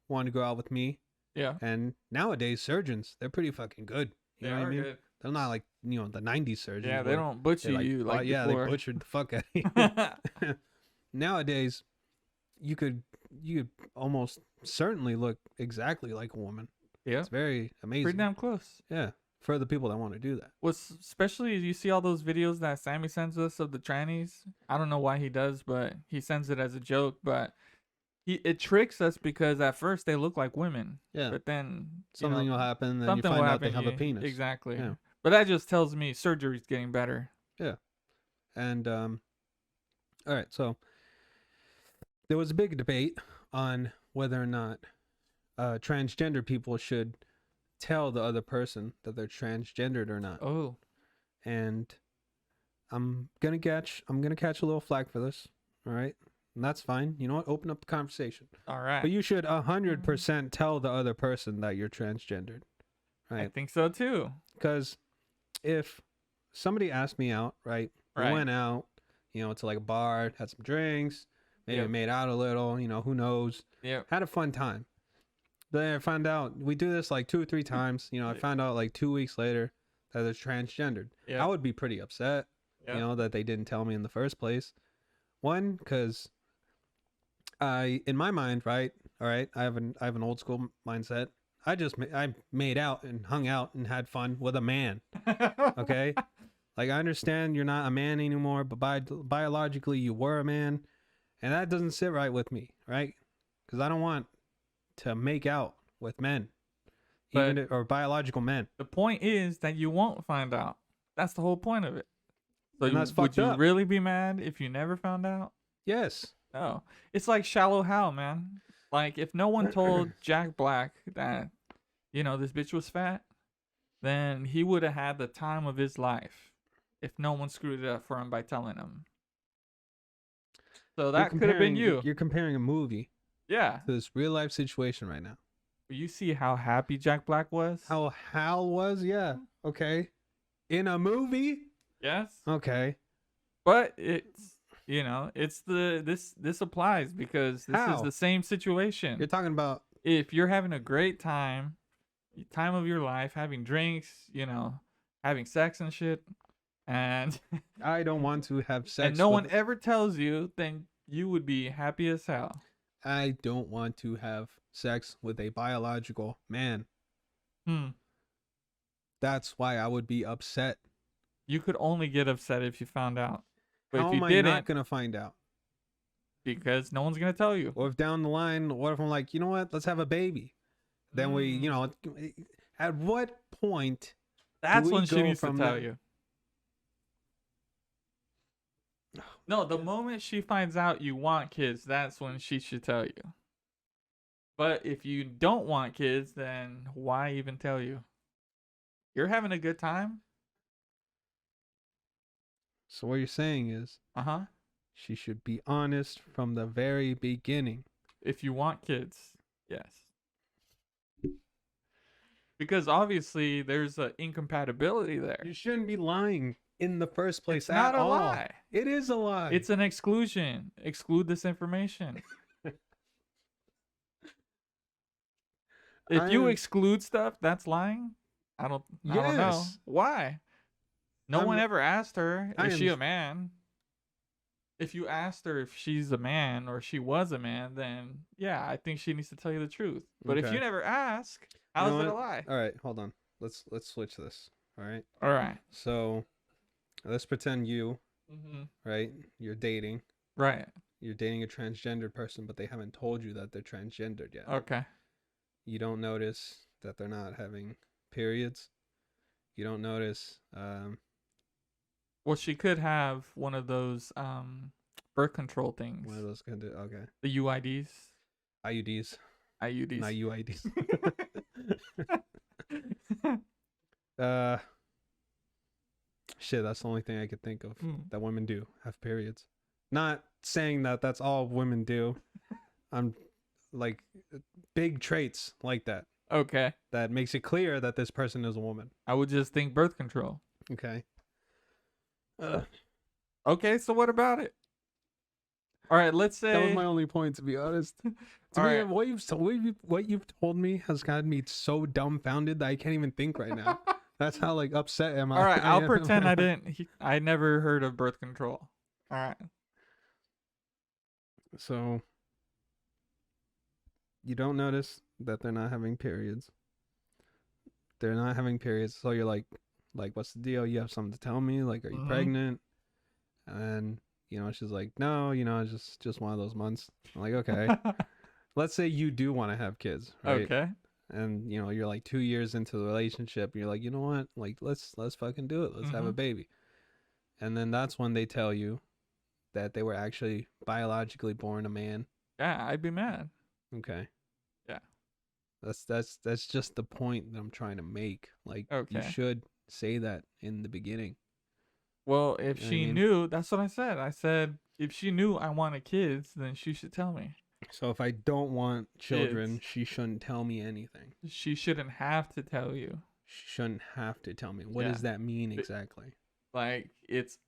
wanted to go out with me? Yeah. And nowadays surgeons, they're pretty fucking good. You know what I mean? Good. They're not like, the 90s surgeons. Yeah, they don't butcher you like yeah, before. they butchered the fuck out of you. Nowadays, you could almost certainly look exactly like a woman. Yeah. It's very amazing. Pretty damn close. Yeah. For the people that want to do that. Especially you see all those videos that Sammy sends us of the trannies. I don't know why he does, but he sends it as a joke. But it tricks us because at first they look like women. Yeah. But then something will happen, then you find out they have a penis. Exactly. Yeah. But that just tells me surgery's getting better. Yeah. And all right, so there was a big debate on whether or not transgender people should tell the other person that they're transgendered or not. Oh. And I'm gonna catch a little flack for this. All right. And that's fine. You know what? Open up the conversation. All right. But you should 100% tell the other person that you're transgendered. Right. I think so too. Because if somebody asked me out, right? We went out, to like a bar, had some drinks, maybe made out a little, who knows? Yeah. Had a fun time. Then I found out we do this like 2 or 3 times. I found out like 2 weeks later that it's transgendered. Yeah. I would be pretty upset, that they didn't tell me in the first place. One, because in my mind, right? All right, I have an old school mindset. I made out and hung out and had fun with a man. Okay, like I understand you're not a man anymore, but biologically you were a man, and that doesn't sit right with me, right? Because I don't want to make out with men, or biological men. The point is that you won't find out. That's the whole point of it. So would you up. really be mad if you never found out? Yes. No. It's like Shallow Hal, man. Like if no one told Jack Black that, this bitch was fat, then he would have had the time of his life if no one screwed it up for him by telling him. So that could have been you. You're comparing a movie Yeah. to this real life situation right now. You see how happy Jack Black was? How Hal was? Yeah. Okay. In a movie? Yes. Okay. But it's this applies because this is the same situation. You're talking about if you're having a great time of your life, having drinks, having sex and shit, and I don't want to have sex. and no one ever tells you, then you would be happy as hell. I don't want to have sex with a biological man. That's why I would be upset. You could only get upset if you found out. But How if you am I didn't, not going to find out? because no one's going to tell you. Or if down the line, what if I'm like, you know what, let's have a baby? Then we, you know, at what point That's do we when she go needs to from tell that- you. No, the moment she finds out you want kids, that's when she should tell you. But if you don't want kids, then why even tell you? You're having a good time? So what you're saying is Uh-huh. she should be honest from the very beginning. If you want kids, yes. Because obviously there's an incompatibility there. You shouldn't be lying in the first place It's not at a all. lie. It is a lie. It's an exclusion. Exclude this information. If you exclude stuff, that's lying? I don't know. Yes. Why? No one ever asked her, I is she a am- man? If you asked her if she's a man or she was a man, then yeah, I think she needs to tell you the truth. But if Okay. you never ask, You how know is it a what? lie? All right, hold on. Let's switch this. All right. All right. So let's pretend you, Mm-hmm. right? You're dating. Right. You're dating a transgendered person, but they haven't told you that they're transgendered yet. Okay. You don't notice that they're not having periods. You don't notice. Well, she could have one of those birth control things. One of those kind of okay. The UIDs. IUDs. IUDs. Not UIDs. Shit, that's the only thing I could think of that women do, have periods. Not saying that that's all women do. I'm like big traits like that. Okay. That makes it clear that this person is a woman. I would just think birth control. Okay. Okay, so what about it? All right, let's say That was my only point, to be honest. To All me, right. what you've told me has gotten me so dumbfounded that I can't even think right now. That's how like upset am I. All right, I I'll am. pretend I didn't. I never heard of birth control. All right. So you don't notice that they're not having periods. They're not having periods, so you're like, what's the deal? You have something to tell me? Like, are you pregnant? And you know, she's like, no, you know, it's just one of those months. I'm like, okay. Let's say you do want to have kids, right? Okay. And you know, you're like 2 years into the relationship, and you're like, you know what? Like, let's fucking do it. Let's have a baby. And then that's when they tell you that they were actually biologically born a man. Yeah, I'd be mad. Okay. Yeah. That's just the point that I'm trying to make. Like, you Okay. should say that in the beginning. Well, if You know what I she mean? knew, that's what I said. I said if she knew I wanted kids, then she should tell me. So if I don't want children, she shouldn't tell me anything. She shouldn't have to tell you. She shouldn't have to tell me. What Yeah. does that mean exactly? Like, it's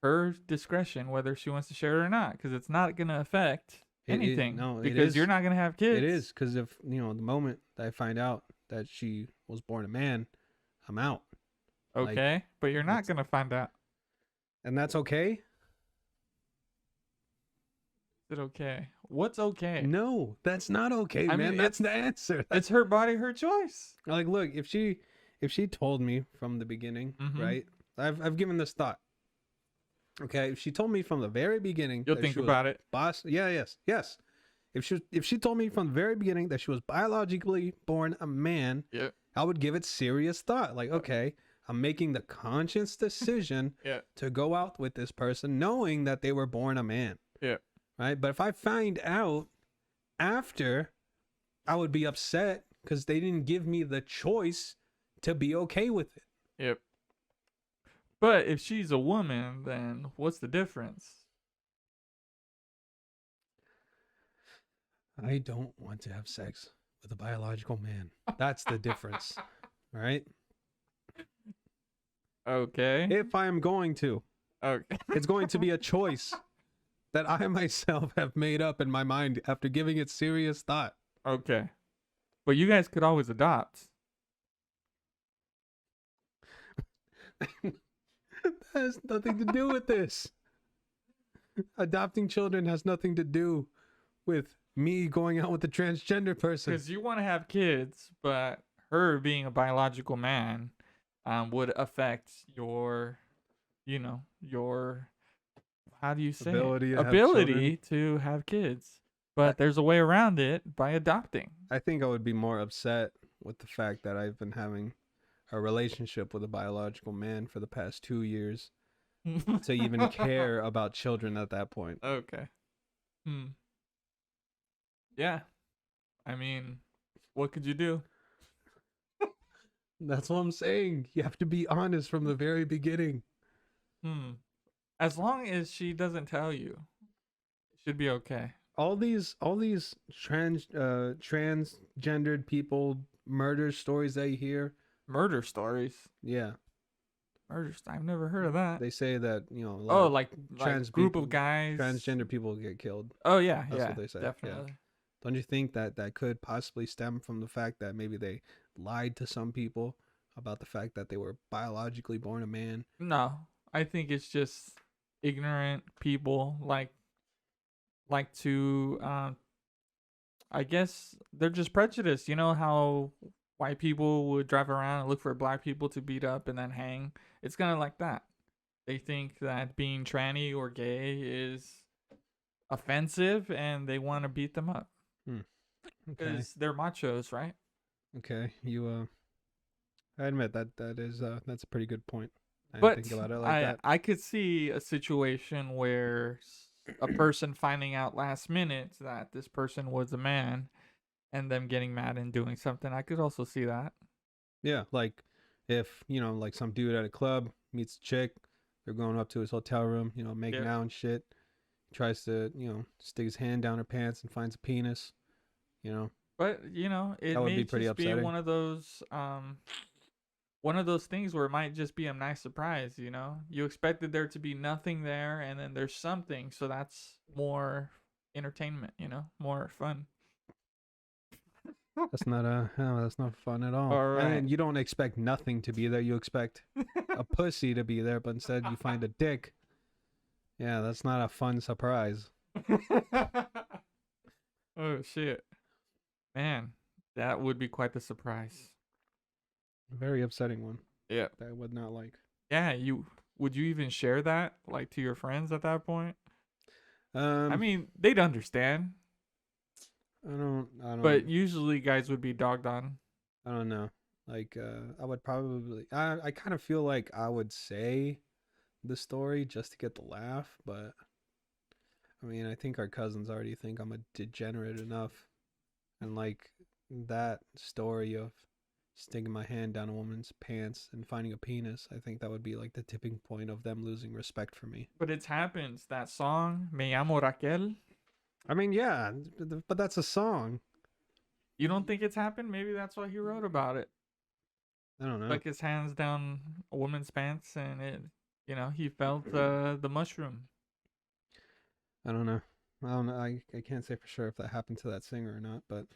her discretion whether she wants to share it or not, because it's not going to affect anything. No, it because is. you're not going to have kids. It is, because if, you know, the moment that I find out that she was born a man, I'm out. Okay, but you're not that's- going to find out. And that's okay? Is it okay? What's okay? No, that's not okay, I man. mean, That's the answer. It's her body, her choice. Like, look, if she told me from the beginning, right? I've given this thought. Okay, if she told me from the very beginning, You'll that think she was about it. Yes. If she told me from the very beginning that she was biologically born a man, Yep. I would give it serious thought. Like, okay, I'm making the conscious decision Yeah. to go out with this person, knowing that they were born a man. Yeah. Right. But if I find out after, I would be upset because they didn't give me the choice to be okay with it. Yep. But if she's a woman, then what's the difference? I don't want to have sex with a biological man. That's the difference. Right? Okay. If I am going to, Okay. it's going to be a choice that I myself have made up in my mind after giving it serious thought. Okay. But you guys could always adopt. That has nothing to do with this. Adopting children has nothing to do with me going out with a transgender person. Because you want to have kids, but her being a biological man would affect your, your, how do you say it? Ability to have Ability children. to have kids. I, But there's a way around it by adopting. I think I would be more upset with the fact that I've been having a relationship with a biological man for the past 2 years to even care about children at that point. Okay. Yeah. I mean, what could you do? That's what I'm saying. You have to be honest from the very beginning. As long as she doesn't tell you, it should be okay. All these transgendered people murder stories that you hear. Murder stories. Yeah. I've never heard of that. They say that, a lot Oh, of like group of guys. transgender people get killed. Oh yeah, That's what they say. definitely. Yeah. Don't you think that could possibly stem from the fact that maybe they lied to some people about the fact that they were biologically born a man? No, I think it's just ignorant people like to I guess they're just prejudiced. You know how white people would drive around and look for black people to beat up and then hang? It's kind of like that. They think that being tranny or gay is offensive and they want to beat them up. Okay. Because they're machos, right? Okay. I admit that is that's a pretty good point. I But didn't think about it like that. I could see a situation where a person finding out last minute that this person was a man and them getting mad and doing something. I could also see that. Yeah, like if, like some dude at a club meets a chick, they're going up to his hotel room, making out and shit. Tries to, stick his hand down her pants and finds a penis, But, it That would may be pretty just be upsetting. one of those things where it might just be a nice surprise, You expected there to be nothing there and then there's something, so that's more entertainment, more fun. That's not fun at all. All right. And you don't expect nothing to be there. You expect a pussy to be there, but instead you find a dick. Yeah, that's not a fun surprise. Oh shit. Man, that would be quite the surprise. A very upsetting one. Yeah. That I would not like. Yeah, would you even share that like to your friends at that point? I mean, they'd understand. I don't But usually guys would be dogged on. I don't know. Like I would probably I kind of feel like I would say the story just to get the laugh, but I mean, I think our cousins already think I'm a degenerate enough. And like that story of sticking my hand down a woman's pants and finding a penis, I think that would be like the tipping point of them losing respect for me. But it's happened. That song, Me Llamo Raquel. I mean, yeah, but that's a song. You don't think it's happened? Maybe that's why he wrote about it. I don't know. Like his hands down a woman's pants and he felt the mushroom. I don't know. I can't say for sure if that happened to that singer or not, but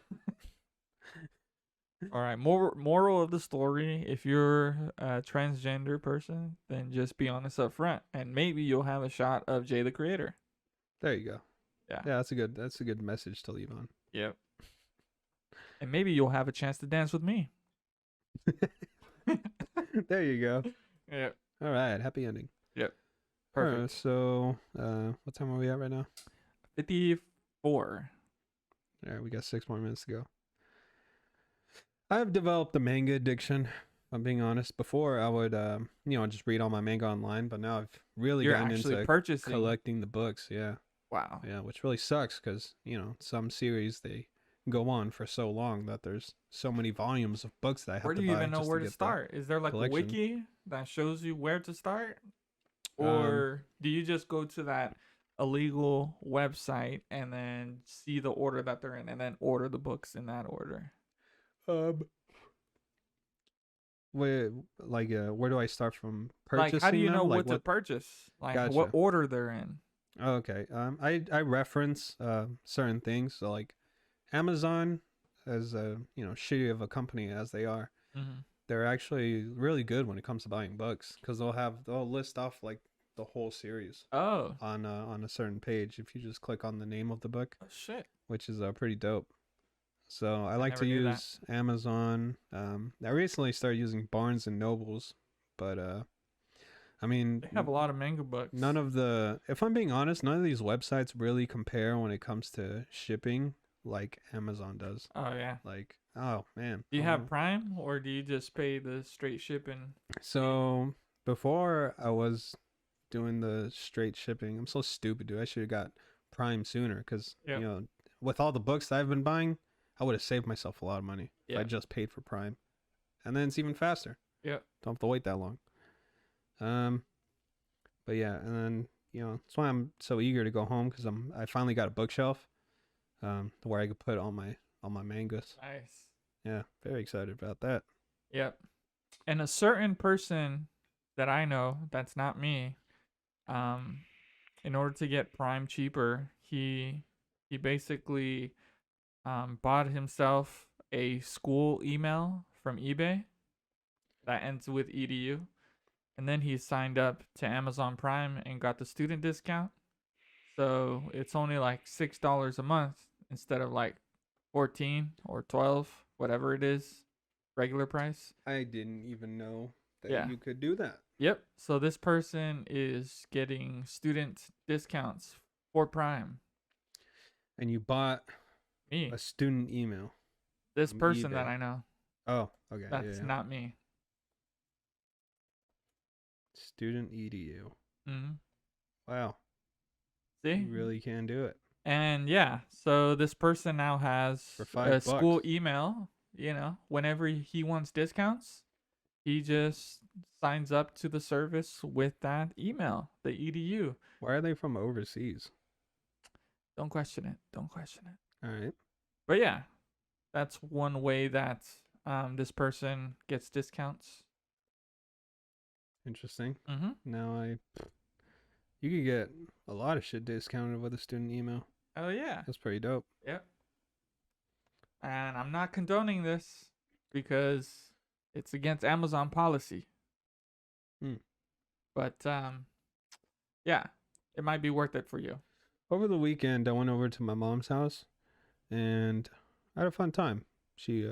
all right, moral of the story, if you're a transgender person, then just be honest up front and maybe you'll have a shot of JTheCreator. There you go. Yeah. Yeah, that's a good message to leave on. Yep. And maybe you'll have a chance to dance with me. There you go. Yep. All right, happy ending. Yep. Perfect. Right, so, what time are we at right now? 54. All right, we got 6 more minutes to go. I've developed a manga addiction, if I'm being honest. Before, I would, just read all my manga online, but now I've really gotten into purchasing. collecting the books. Yeah. Wow. Yeah, which really sucks because, some series, they go on for so long that there's so many volumes of books that I have to buy. Where do you even know where to start? Is there like collection. a wiki that shows you where to start? Or do you just go to that illegal website and then see the order that they're in and then order the books in that order? Where do I start from purchasing? Like, how do you them? know Like what to purchase? Like, Gotcha. what order they're in? Okay. I reference certain things. So like Amazon, as shitty of a company as they are, they're actually really good when it comes to buying books because they'll list off like the whole series Oh, on a certain page if you just click on the name of the book, oh shit. which is pretty dope. So I I like never to knew that. use Amazon. I recently started using Barnes and Nobles, but I mean, They have a lot of manga books. none of the, if I'm being honest, none of these websites really compare when it comes to shipping like Amazon does. Oh yeah. Like, oh man. Do you I have wanna- Prime or do you just pay the straight shipping? So before I was doing the straight shipping, I'm so stupid, dude. I should have got Prime sooner because, Yep. you know, with all the books that I've been buying, I would have saved myself a lot of money if I Yep. just paid for Prime. And then it's even faster. Yep. Don't have to wait that long. But yeah, and then, you know, that's why I'm so eager to go home because I finally got a bookshelf, where I could put all my mangas. Nice. Yeah, very excited about that. Yep. And a certain person that I know, that's not me, in order to get Prime cheaper, he basically bought himself a school email from eBay that ends with edu, and then he signed up to Amazon Prime and got the student discount. So it's only like $6 a month instead of like 14 or 12, whatever it is, regular price. I didn't even know that Yeah. you could do that. Yep. So this person is getting student discounts for Prime. And you bought Me. a student email. This from person that eBay. I know. Oh, okay. That's yeah. not me. Student edu. Mm-hmm. Wow. See? You really can do it. And yeah, so this person now has For a $5. school email. You know, whenever he wants discounts, he just signs up to the service with that email, the edu. Why are they from overseas? Don't question it. Don't question it. All right. But yeah, that's one way that this person gets discounts. Interesting. Mm-hmm. Now you could get a lot of shit discounted with a student email. Oh yeah. That's pretty dope. Yep. And I'm not condoning this because it's against Amazon policy. But yeah, it might be worth it for you. Over the weekend, I went over to my mom's house, and I had a fun time. She,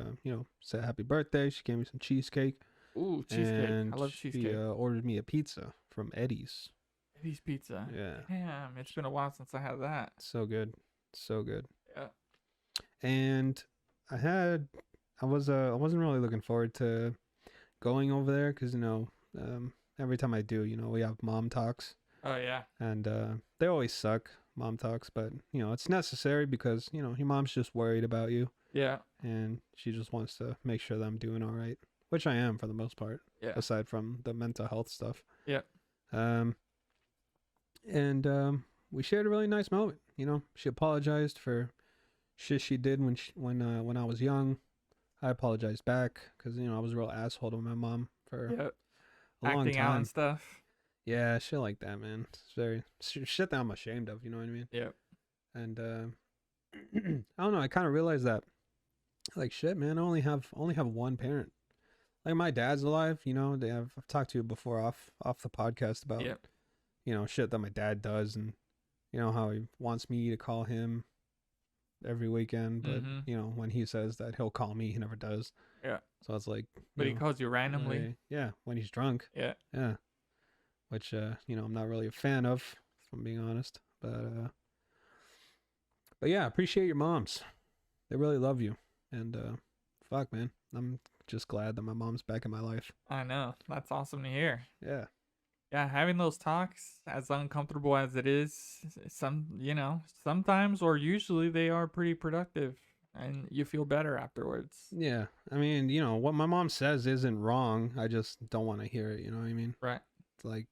said happy birthday. She gave me some cheesecake. Ooh, cheesecake. And I love she cheesecake. ordered me a pizza from Eddie's. Eddie's Pizza. Yeah. Damn, it's been a while since I had that. So good. So good. Yeah. And I wasn't really looking forward to going over there because, every time I do, we have mom talks. Oh yeah. And they always suck, mom talks, but, it's necessary because, your mom's just worried about you. Yeah. And she just wants to make sure that I'm doing all right, which I am for the most part, Yeah. aside from the mental health stuff. Yeah. And we shared a really nice moment. She apologized for shit she did when I was young. I apologized back because I was a real asshole to my mom for Yep. a long Acting out time. and stuff. Yeah, shit like that, man. It's very shit that I'm ashamed of. You know what I mean? Yep. And I don't know. I kind of realized that, like, shit, man. I only have one parent. Like, my dad's alive. I've talked to you before off the podcast about Yep. Shit that my dad does, and how he wants me to call him every weekend, but Mhm. when he says that he'll call me, he never does. Yeah. So it's like, But he calls you randomly. yeah, when he's drunk. Yeah. Yeah. Which I'm not really a fan of, if I'm being honest. But yeah, appreciate your moms. They really love you. And fuck, man. I'm just glad that my mom's back in my life. I know. That's awesome to hear. Yeah. Yeah, having those talks, as uncomfortable as it is, sometimes or usually they are pretty productive and you feel better afterwards. Yeah. I mean, what my mom says isn't wrong. I just don't want to hear it. You know what I mean? Right. It's like,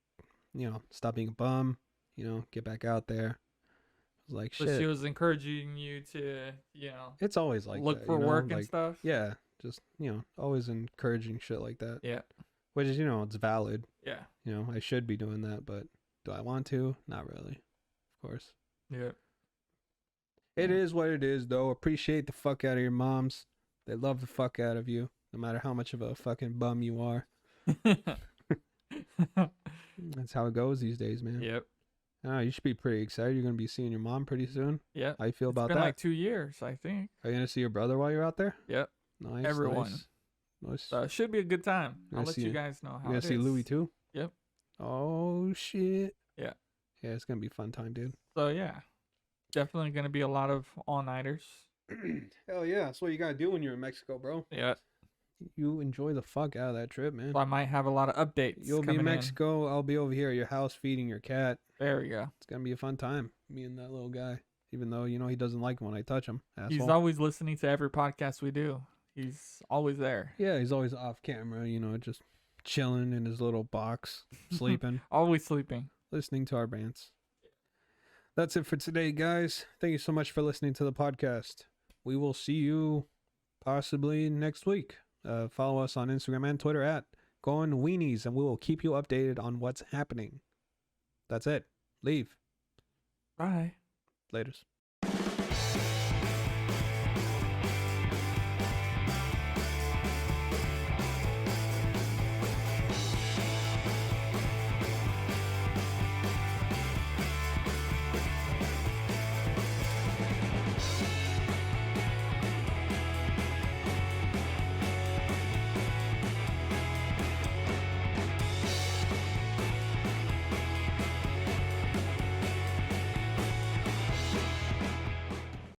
stop being a bum, get back out there. It's like, So shit. she was encouraging you to, It's always like look that, for work and like, stuff. Yeah. Just, always encouraging shit like that. Yeah. Which is, it's valid. Yeah. I should be doing that, but do I want to? Not really. Of course. Yeah. It is what it is, though. Appreciate the fuck out of your moms. They love the fuck out of you, no matter how much of a fucking bum you are. That's how it goes these days, man. Yep. You should be pretty excited. You're gonna be seeing your mom pretty soon. Yep. How you feel It's about been that? like 2 years, I think. Are you gonna see your brother while you're out there? Yep. Nice. Everyone. Nice. So it should be a good time. You're I'll gonna let see you it. guys know how You gonna it see is. Louis too? Yep. Oh shit. Yeah. Yeah, it's gonna be a fun time, dude. So yeah, definitely gonna be a lot of all-nighters. Hell yeah, that's what you gotta do when you're in Mexico, bro. Yeah. You enjoy the fuck out of that trip, man. So I might have a lot of updates. You'll be coming in Mexico. I'll be over here at your house feeding your cat. There we go. It's gonna be a fun time. Me and that little guy. Even though he doesn't like when I touch him. Asshole. He's always listening to every podcast we do. He's always there. Yeah, he's always off camera. Just chilling in his little box, sleeping, Always sleeping. listening to our bands. That's it for today, guys. Thank you so much for listening to the podcast. We will see you possibly next week. Follow us on Instagram and Twitter at @GoingWeenies, and we will keep you updated on what's happening. That's it. Leave. Bye. Laters.